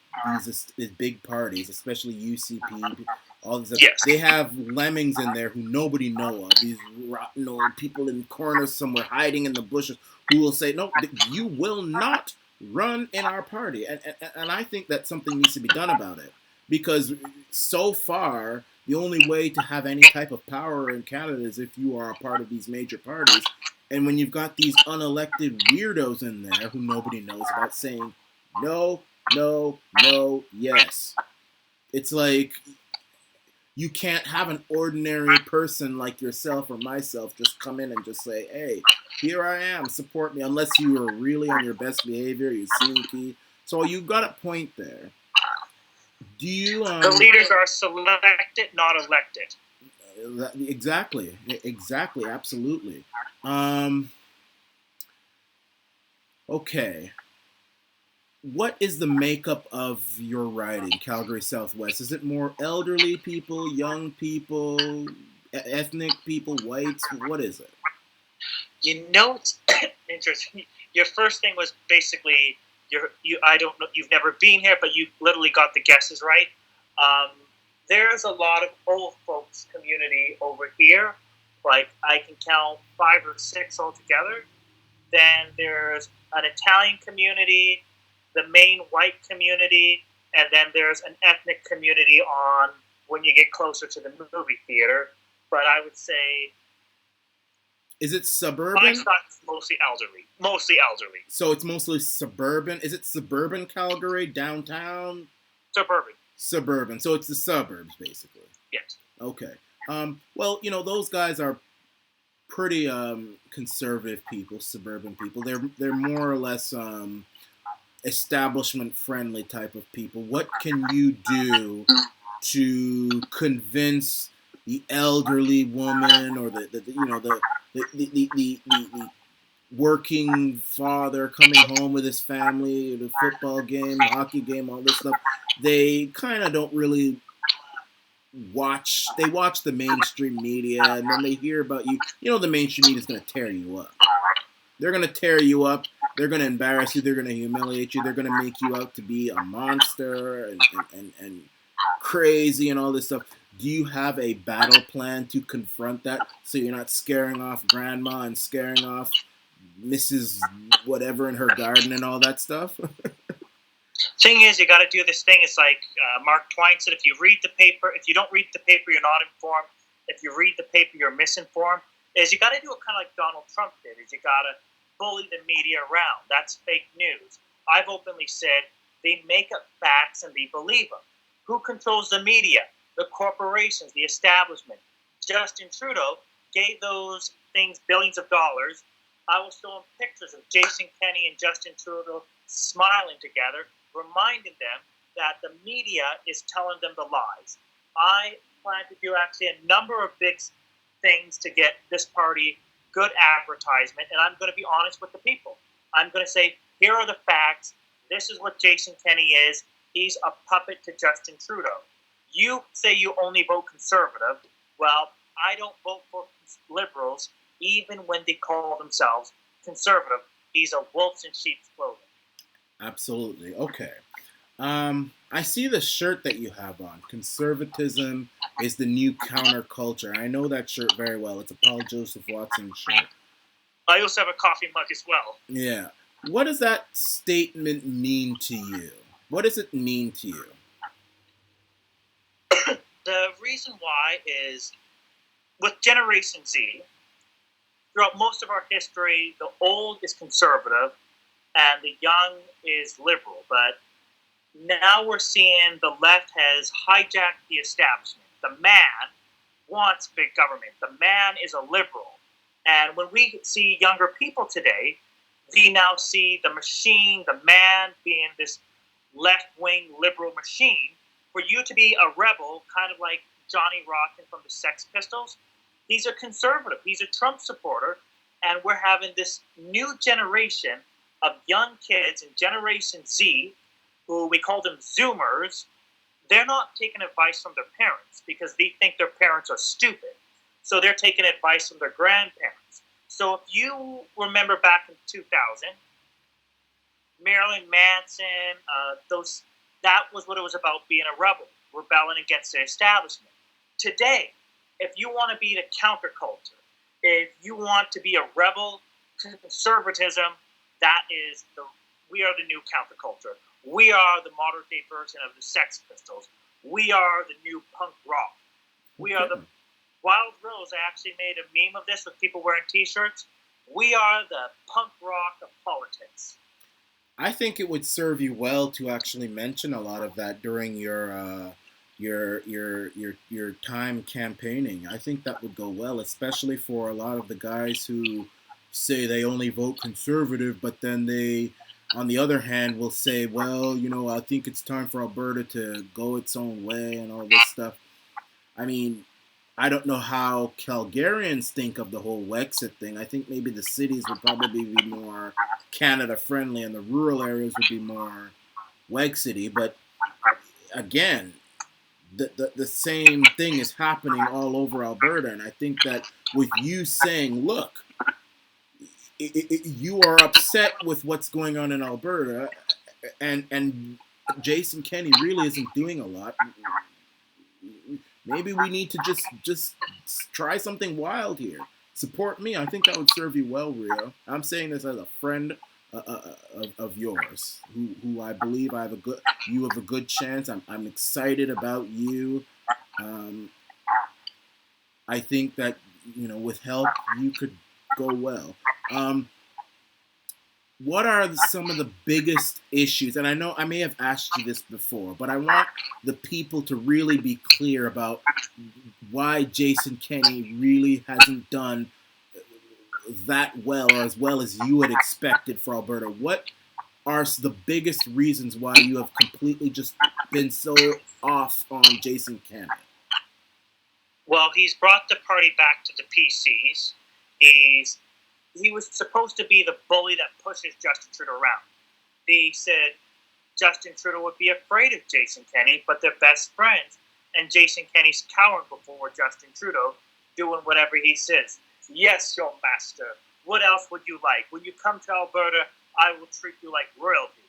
big parties, especially UCP, all this, Yes. they have lemmings in there who nobody know of. These rotten old people in corners somewhere hiding in the bushes who will say, "No, you will not run in our party." And I think that something needs to be done about it, because so far the only way to have any type of power in Canada is if you are a part of these major parties. And when you've got these unelected weirdos in there who nobody knows about saying no, no, no, yes, it's like you can't have an ordinary person like yourself or myself just come in and just say, "Hey, here I am, support me," unless you are really on your best behavior, you're sneaky. So you've got a point there. Do you? The leaders are selected, not elected. Exactly, absolutely. Okay. What is the makeup of your riding, Calgary Southwest? Is it more elderly people, young people, ethnic people, whites? What is it? It's interesting. Your first thing was basically I don't know. You've never been here, but you literally got the guesses right. There's a lot of old folks community over here. Like I can count 5 or 6 altogether. Then there's an Italian community, the main white community, and then there's an ethnic community on when you get closer to the movie theater. But I would say, is it suburban? my side's mostly elderly. Mostly elderly. So it's mostly suburban. Is it suburban Calgary, downtown? Suburban. Suburban. So it's the suburbs, basically. Yes. Okay. Well, those guys are pretty conservative people, suburban people. They're more or less establishment friendly type of people. What can you do to convince the elderly woman or the working father coming home with his family, the football game, hockey game, all this stuff? They kind of don't really watch. They watch the mainstream media, and then they hear about you. The mainstream media is going to tear you up. They're going to tear you up. They're going to embarrass you. They're going to humiliate you. They're going to make you out to be a monster and crazy and all this stuff. Do you have a battle plan to confront that, so you're not scaring off grandma and scaring off Mrs. whatever in her garden and all that stuff? Thing is, you got to do this thing. It's like Mark Twain said: if you don't read the paper, you're not informed. If you read the paper, you're misinformed. Is you got to do it kind of like Donald Trump did. Is you got to bully the media around. That's fake news. I've openly said they make up facts and they believe them. Who controls the media? The corporations, the establishment. Justin Trudeau gave those things billions of dollars. I will show him pictures of Jason Kenney and Justin Trudeau smiling together, reminding them that the media is telling them the lies. I plan to do actually a number of big things to get this party good advertisement, and I'm going to be honest with the people. I'm going to say, here are the facts. This is what Jason Kenney is. He's a puppet to Justin Trudeau. You say you only vote Conservative. Well, I don't vote for Liberals, even when they call themselves Conservative. He's a wolf in sheep's clothing. Absolutely. Okay. I see the shirt that you have on. Conservatism is the new counterculture. I know that shirt very well. It's a Paul Joseph Watson shirt. I also have a coffee mug as well. Yeah. What does that statement mean to you? What does it mean to you? The reason why is with Generation Z, throughout most of our history, the old is conservative and the young is liberal. But now we're seeing the left has hijacked the establishment. The man wants big government. The man is a liberal. And when we see younger people today, we now see the machine, the man being this left-wing liberal machine. For you to be a rebel, kind of like Johnny Rotten from the Sex Pistols, he's a conservative. He's a Trump supporter. And we're having this new generation of young kids in Generation Z, who we call them Zoomers. They're not taking advice from their parents because they think their parents are stupid. So they're taking advice from their grandparents. So if you remember back in 2000, Marilyn Manson, that was what it was about, being a rebel, rebelling against the establishment. Today, if you want to be the counterculture, if you want to be a rebel, conservatism, we are the new counterculture. We are the modern day version of the Sex Pistols. We are the new punk rock. We are the Wildrose. I actually made a meme of this with people wearing T-shirts. We are the punk rock of politics. I think it would serve you well to actually mention a lot of that during your time campaigning. I think that would go well, especially for a lot of the guys who say they only vote conservative, but then they, on the other hand, will say, well, I think it's time for Alberta to go its own way and all this stuff. I mean, I don't know how Calgarians think of the whole Wexit thing. I think maybe the cities would probably be more Canada-friendly and the rural areas would be more Wexity. But again, the same thing is happening all over Alberta. And I think that with you saying, look, you are upset with what's going on in Alberta, and Jason Kenney really isn't doing a lot. Maybe we need to just try something wild here. Support me. I think that would serve you well, Rio. I'm saying this as a friend of yours, who I believe you have a good chance. I'm excited about you. I think that with help you could go well. What are some of the biggest issues? And I know I may have asked you this before, but I want the people to really be clear about why Jason Kenney really hasn't done that well, or as well as you had expected for Alberta. What are the biggest reasons why you have completely just been so off on Jason Kenney? Well, he's brought the party back to the PCs. He was supposed to be the bully that pushes Justin Trudeau around. They said Justin Trudeau would be afraid of Jason Kenney, but they're best friends. And Jason Kenney's cowering before Justin Trudeau, doing whatever he says. Yes, your master. What else would you like? When you come to Alberta, I will treat you like royalty.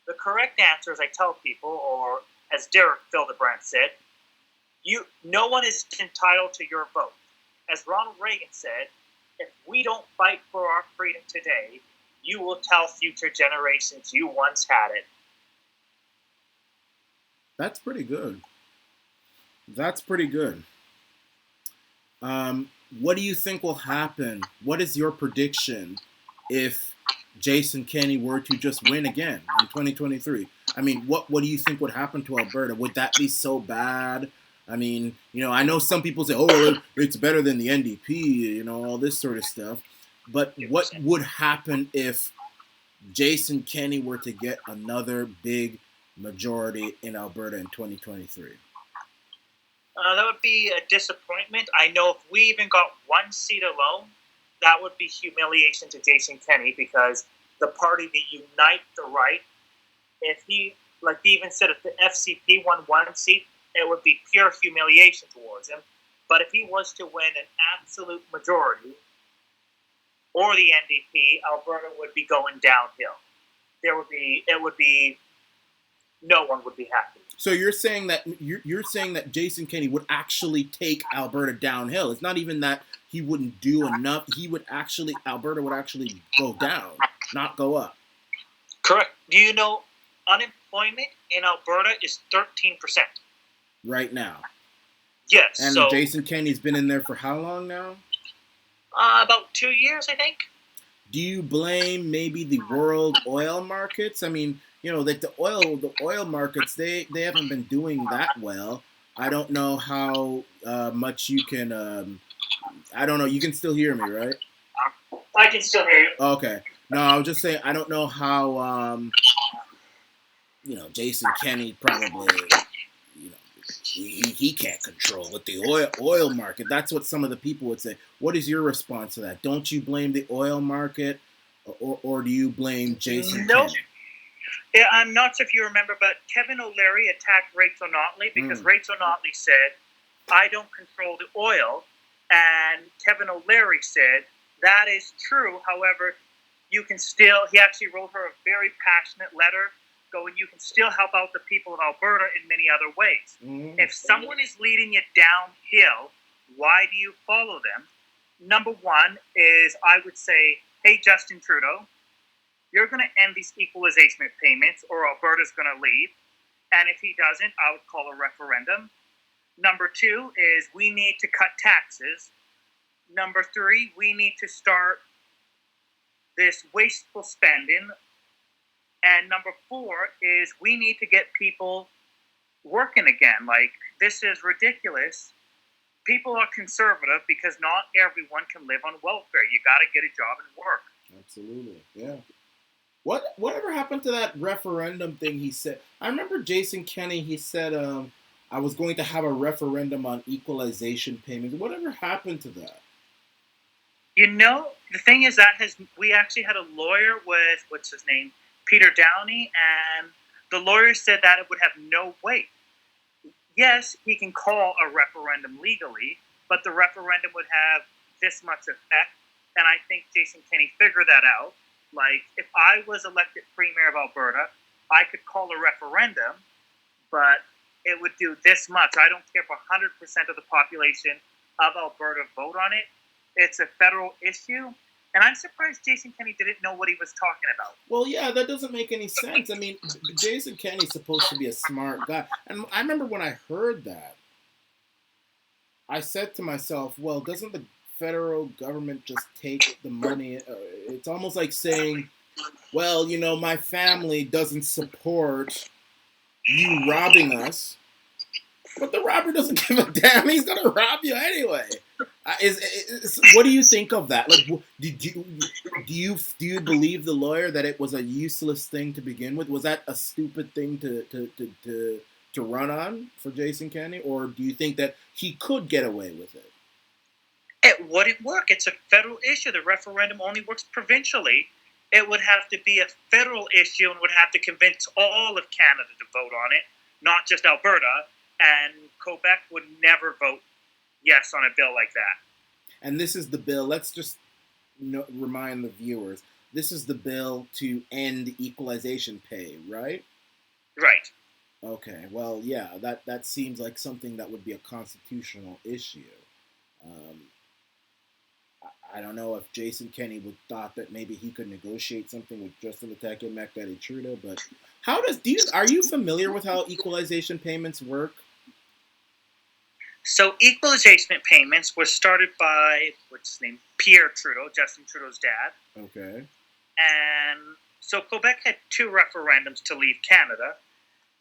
The correct answer, as I tell people, or as Derek Fildebrandt said, no one is entitled to your vote. As Ronald Reagan said, if we don't fight for our freedom today, you will tell future generations you once had it. That's pretty good. What do you think will happen? What is your prediction if Jason Kenney were to just win again in 2023? I mean, what do you think would happen to Alberta? Would that be so bad? I mean, I know some people say, oh, it's better than the NDP, all this sort of stuff. But what would happen if Jason Kenney were to get another big majority in Alberta in 2023? That would be a disappointment. I know if we even got one seat alone, that would be humiliation to Jason Kenney, because the party to unite the right, if he, like they even said, if the FCP won one seat, it would be pure humiliation towards him. But if he was to win an absolute majority, or the NDP, Alberta would be going downhill. No one would be happy. So you're saying that Jason Kenney would actually take Alberta downhill. It's not even that he wouldn't do enough. Alberta would actually go down, not go up. Correct. Do you know unemployment in Alberta is 13%? Right now. Yes. And Jason Kenney's been in there for how long now? About 2 years, I think. Do you blame maybe the world oil markets? I mean, that the oil markets, they haven't been doing that well. I don't know how much you can. I don't know. You can still hear me, right? I can still hear you. Okay. No, I was just saying I don't know how. Jason Kenney probably. He can't control with the oil market. That's what some of the people would say. What is your response to that? Don't you blame the oil market, or do you blame Jason Kenney? Yeah, I'm not sure if you remember, but Kevin O'Leary attacked Rachel Notley because Rachel Notley said, I don't control the oil, And Kevin O'Leary said, that is true. However, you can still, he actually wrote her a very passionate letter going, you can still help out the people of Alberta in many other ways. Mm-hmm. If someone is leading you downhill, why do you follow them? Number one is, I would say, hey, Justin Trudeau, you're going to end these equalization payments or Alberta's going to leave. And if he doesn't, I would call a referendum. Number two is we need to cut taxes. Number three, we need to start this wasteful spending. And number four is we need to get people working again. Like, this is ridiculous. People are conservative because not everyone can live on welfare. You got to get a job and work. Absolutely, yeah. Whatever happened to that referendum thing he said? I remember Jason Kenney, he said, I was going to have a referendum on equalization payments. Whatever happened to that? You know, the thing is we actually had a lawyer with, what's his name, Peter Downey, and the lawyer said that it would have no weight. Yes, he can call a referendum legally, but the referendum would have this much effect, and I think Jason Kenney figured that out. Like, if I was elected Premier of Alberta, I could call a referendum, but it would do this much. I don't care if 100% of the population of Alberta vote on it. It's a federal issue, and I'm surprised Jason Kenney didn't know what he was talking about. Well, yeah, that doesn't make any sense. I mean, Jason Kenney's supposed to be a smart guy, and I remember when I heard that, I said to myself, well, doesn't the federal government just take the money? It's almost like saying, well, you know, my family doesn't support you robbing us, but the robber doesn't give a damn. He's gonna rob you anyway. What do you think of that? Like, do you believe the lawyer that it was a useless thing to begin with? Was that a stupid thing to run on for Jason Kenney, or do you think that he could get away with it? It wouldn't work. It's a federal issue. The referendum only works provincially. It would have to be a federal issue and would have to convince all of Canada to vote on it, not just Alberta. And Quebec would never vote yes on a bill like that. And this is the bill. Let's just remind the viewers. This is the bill to end equalization pay, right? Right. Okay. Well, yeah, that seems like something that would be a constitutional issue. I don't know if Jason Kenney would thought that maybe he could negotiate something with Justin Tacky and mackdaddy Trudeau, but are you familiar with how equalization payments work? So equalization payments was started by, what's his name, Pierre Trudeau, Justin Trudeau's dad. Okay. And so Quebec had two referendums to leave Canada,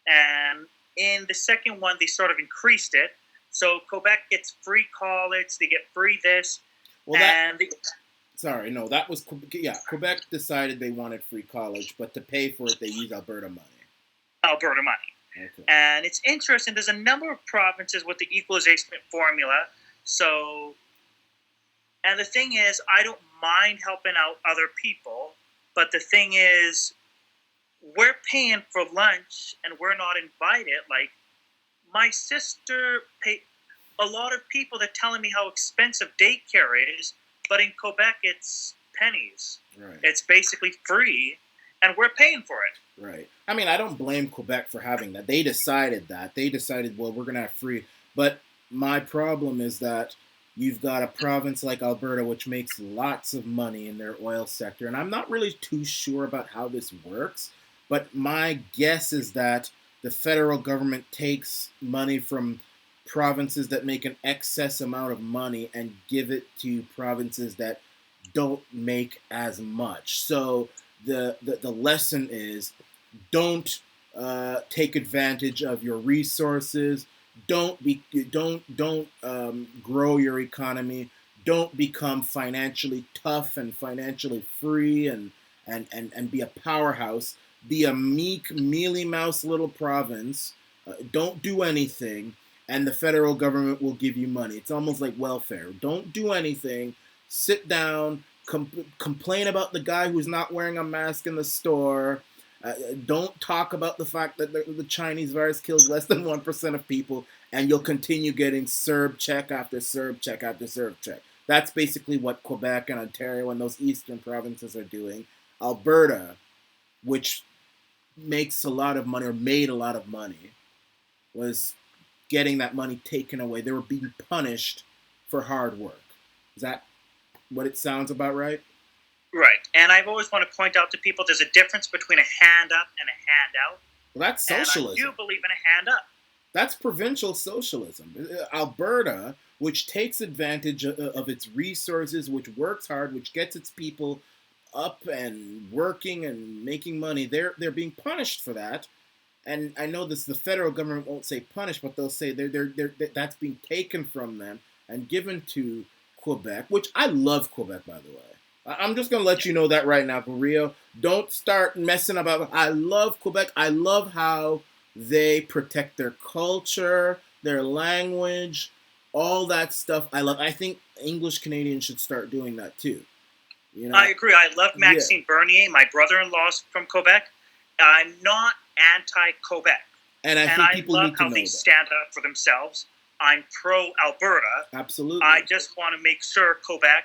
and in the second one they sort of increased it. So Quebec gets free college, they get free this. Well, that was Quebec decided they wanted free college, but to pay for it, they use Alberta money. Alberta money. Okay. And it's interesting. There's a number of provinces with the equalization formula. So, and the thing is, I don't mind helping out other people, but the thing is, we're paying for lunch and we're not invited. Like, my sister paid. A lot of people are telling me how expensive daycare is, but in Quebec it's pennies. Right. It's basically free, and we're paying for it. Right. I mean, I don't blame Quebec for having that. They decided that. They decided, well, we're going to have free. But my problem is that you've got a province like Alberta, which makes lots of money in their oil sector, and I'm not really too sure about how this works, but my guess is that the federal government takes money from provinces that make an excess amount of money and give it to provinces that don't make as much. So the lesson is, don't take advantage of your resources. Don't grow your economy. Don't become financially tough and financially free and be a powerhouse. Be a meek, mealy mouse little province. Don't do anything. And the federal government will give you money. It's almost like welfare. Don't do anything. Sit down. Complain about the guy who's not wearing a mask in the store. Don't talk about the fact that the Chinese virus kills less than 1% of people. and you'll continue getting CERB check after CERB check after CERB check. That's basically what Quebec and Ontario and those eastern provinces are doing. Alberta, which makes a lot of money or made a lot of money, was getting that money taken away. They were being punished for hard work. Is that what it sounds about right? Right. And I've always want to point out to people there's a difference between a hand up and a handout. Well, that's socialism. And I do believe in a hand up. That's provincial socialism. Alberta, which takes advantage of its resources, which works hard, which gets its people up and working and making money, they're being punished for that. And I know the federal government won't say punish, but they'll say that's being taken from them and given to Quebec, which I love Quebec, by the way. I'm just going to let you know that right now, Rio. Don't start messing about. I love Quebec. I love how they protect their culture, their language, all that stuff. I think English Canadians should start doing that too. You know? I agree. I love Maxime Bernier. My brother-in-law's from Quebec. I'm not anti-Quebec. And I think people need to know that. I love how they stand up for themselves. I'm pro-Alberta. Absolutely. I just want to make sure Quebec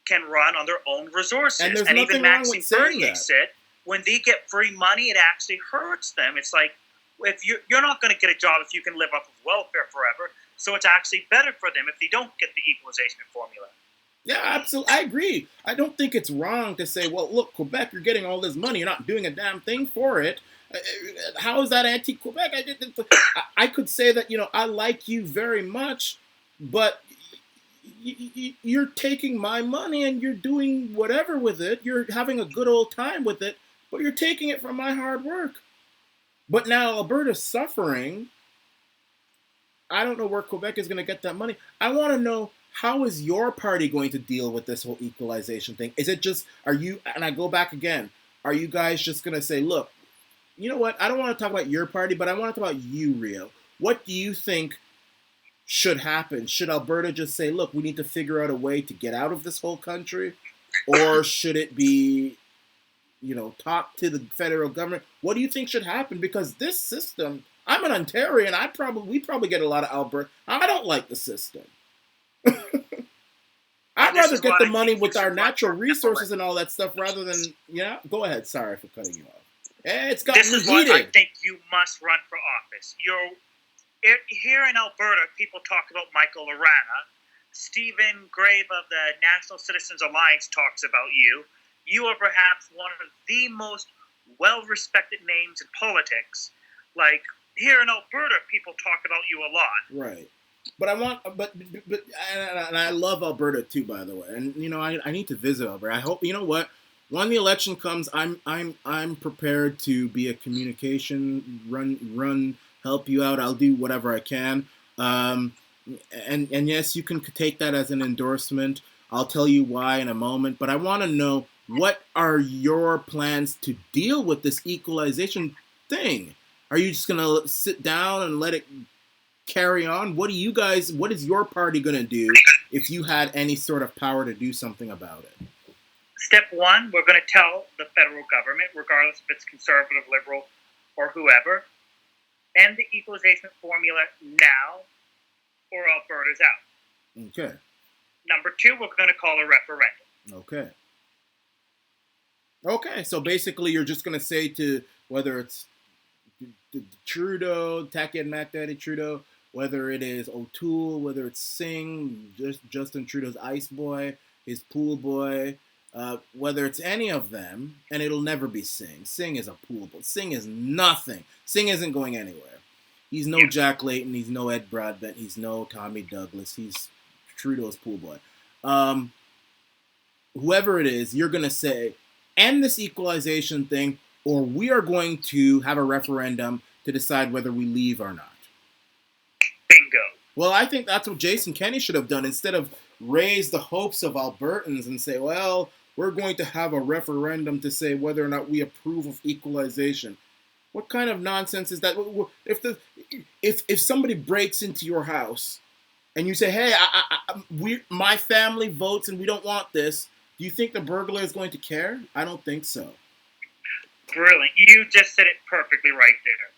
can run on their own resources. And even Maxime Bernier said, when they get free money, it actually hurts them. It's like, if you're not going to get a job if you can live off of welfare forever, so it's actually better for them if they don't get the equalization formula. Yeah, absolutely. I agree. I don't think it's wrong to say, well, look, Quebec, you're getting all this money. You're not doing a damn thing for it. How is that anti-Quebec? I could say that, I like you very much, but you're taking my money and you're doing whatever with it. You're having a good old time with it, but you're taking it from my hard work. But now Alberta's suffering. I don't know where Quebec is going to get that money. I want to know, how is your party going to deal with this whole equalization thing? Is it just, and I go back again, are you guys just going to say, look, you know what, I don't want to talk about your party, but I want to talk about you, Rio. What do you think should happen? Should Alberta just say, look, we need to figure out a way to get out of this whole country? Or should it be, talk to the federal government? What do you think should happen? Because this system, I'm an Ontarian, we probably get a lot of Alberta. I don't like the system. I'd rather get the money with our natural resources and all that stuff rather than, go ahead. Sorry for cutting you off. It's gotten heated. This is why I think you must run for office. Here in Alberta, people talk about Michael Arana. Stephen Grave of the National Citizens Alliance talks about you. You are perhaps one of the most well-respected names in politics. Like, here in Alberta, people talk about you a lot. Right. But and I love Alberta too, by the way. And I need to visit Alberta. I hope, when the election comes, I'm prepared to be a communication run help you out. I'll do whatever I can. And yes, you can take that as an endorsement. I'll tell you why in a moment. But I want to know, what are your plans to deal with this equalization thing? Are you just going to sit down and let it carry on? What is your party going to do if you had any sort of power to do something about it? Step one, we're going to tell the federal government, regardless if it's conservative, liberal, or whoever, end the equalization formula now, or Alberta's out. Okay. Number two, we're going to call a referendum. Okay, so basically you're just going to say to, whether it's Trudeau, tacky and mackdaddy Trudeau, whether it is O'Toole, whether it's Singh, Justin Trudeau's ice boy, his pool boy, whether it's any of them, and it'll never be Singh. Singh is a pool boy. Singh is nothing. Singh isn't going anywhere. He's no Jack Layton. He's no Ed Broadbent. He's no Tommy Douglas. He's Trudeau's pool boy. Whoever it is, you're going to say, end this equalization thing, or we are going to have a referendum to decide whether we leave or not. Bingo. Well, I think that's what Jason Kenney should have done, instead of raise the hopes of Albertans and say, well, we're going to have a referendum to say whether or not we approve of equalization. What kind of nonsense is that? If somebody breaks into your house and you say, hey, my family votes and we don't want this, do you think the burglar is going to care? I don't think so. Brilliant. You just said it perfectly right there.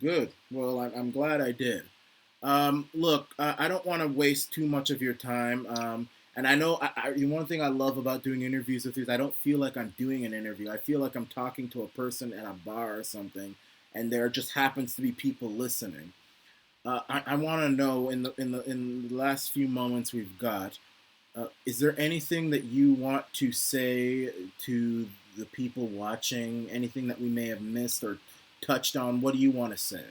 Good. Well, I'm glad I did. Look, I don't want to waste too much of your time. And I know one thing I love about doing interviews with you is I don't feel like I'm doing an interview. I feel like I'm talking to a person at a bar or something, and there just happens to be people listening. I want to know in the last few moments we've got, is there anything that you want to say to the people watching? Anything that we may have missed or touched on? What do you want to say?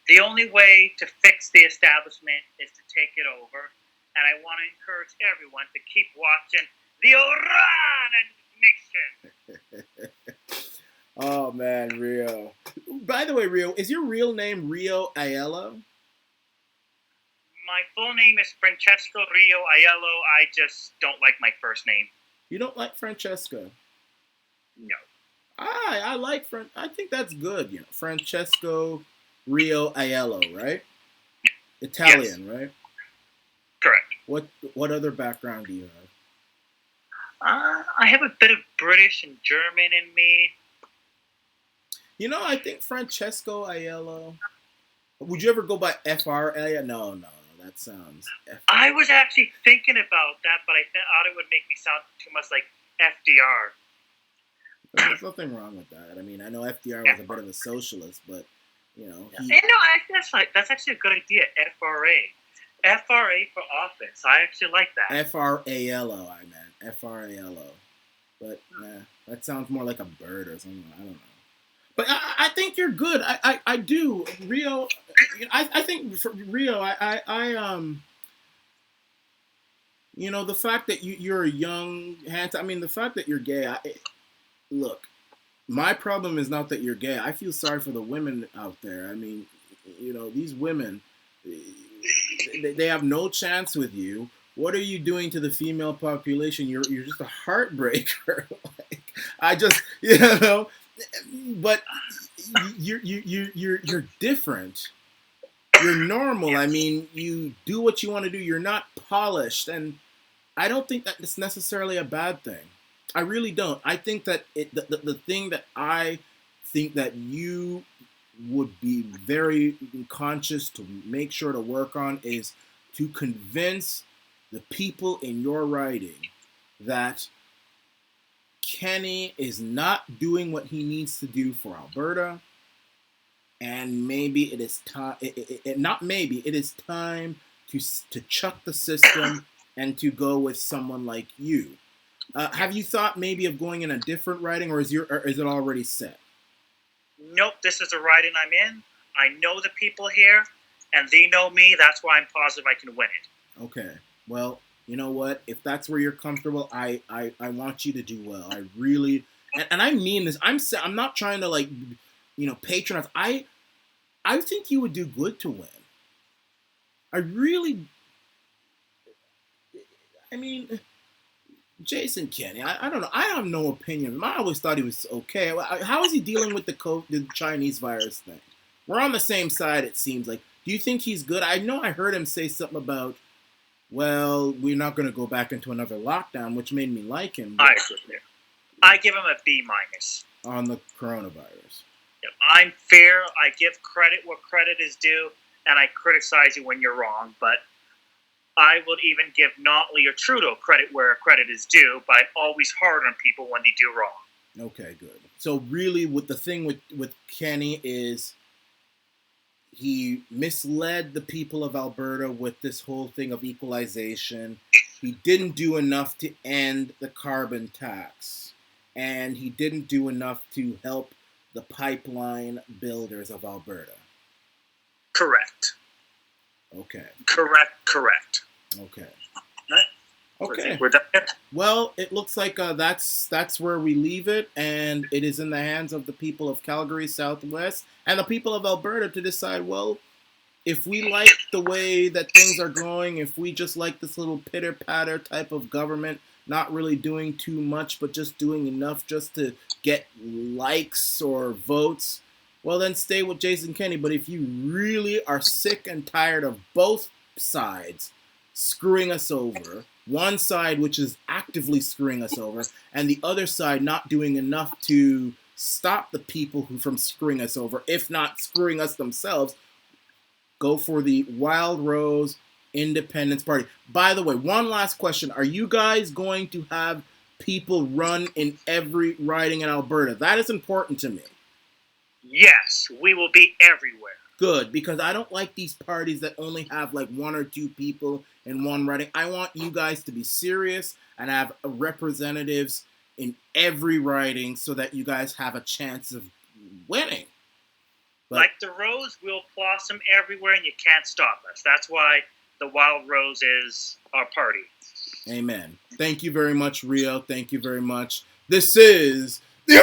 The only way to fix the establishment is to take it over, and I want to encourage everyone to keep watching the Arana Nation. Oh man, Rio. By the way, Rio, is your real name Rio Aiello? My full name is Francesco Rio Aiello. I just don't like my first name. You don't like Francesco? No. I like I think that's good. You know, Francesco Rio Aiello, right? Italian, Yes. right? Correct. What other background do you have? I have a bit of British and German in me. You know, I think Francesco Aiello. Would you ever go by FR Aiello? No. That sounds. I was actually thinking about that, but I thought it would make me sound too much like FDR. There's nothing wrong with that. I mean, I know FDR was a bit of a socialist, but you know. That's actually a good idea. FRA for office. I actually like that. FRALO, I meant FRALO, but that sounds more like a bird or something. I don't know. But I think you're good. I do, Rio. I think for Rio, you know, the fact that you're a young, handsome. I mean, the fact that you're gay. Look, my problem is not that you're gay. I feel sorry for the women out there. I mean, you know, these women, they have no chance with you. What are you doing to the female population? You're just a heartbreaker. Like, I just, you know, but you're different. You're normal. I mean, you do what you want to do. You're not polished, and I don't think that it's necessarily a bad thing. I really don't. I think that the thing that I think that you would be very conscious to make sure to work on is to convince the people in your riding that Kenney is not doing what he needs to do for Alberta, and maybe it is time. Not maybe it is time to chuck the system and to go with someone like you. Have you thought maybe of going in a different riding, or is it already set? Nope, this is the riding I'm in. I know the people here, and they know me. That's why I'm positive I can win it. Okay. Well, you know what? If that's where you're comfortable, I want you to do well. I really, and I mean this. I'm not trying to, like, you know, patronize. I think you would do good to win. I really. I mean, Jason Kenney. I don't know. I have no opinion. I always thought he was okay. How is he dealing with the Chinese virus thing? We're on the same side, it seems like. Do you think he's good? I know I heard him say something about, well, we're not going to go back into another lockdown, which made me like him. I give him a B minus on the coronavirus. Yep. I'm fair. I give credit where credit is due, and I criticize you when you're wrong. But I will even give Notley or Trudeau credit where credit is due, but I'm always hard on people when they do wrong. Okay, good. So really, what the thing with Kenney is, he misled the people of Alberta with this whole thing of equalization. He didn't do enough to end the carbon tax. And he didn't do enough to help the pipeline builders of Alberta. Correct. Okay. Correct. Okay. Right. Okay. We're done. Well, it looks like that's where we leave it, and it is in the hands of the people of Calgary Southwest and the people of Alberta to decide, well, if we like the way that things are going, if we just like this little pitter-patter type of government, not really doing too much, but just doing enough just to get likes or votes, well, then stay with Jason Kenney. But if you really are sick and tired of both sides screwing us over, one side which is actively screwing us over, and the other side not doing enough to stop the people who from screwing us over, if not screwing us themselves. Go for the Wildrose Independance Party. By the way, one last question. Are you guys going to have people run in every riding in Alberta? That is important to me. Yes, we will be everywhere. Good, because I don't like these parties that only have like one or two people in one riding. I want you guys to be serious and have representatives in every riding so that you guys have a chance of winning. But like the rose, we'll blossom everywhere and you can't stop us. That's why the Wild Rose is our party. Amen. Thank you very much, Rio. Thank you very much. This is the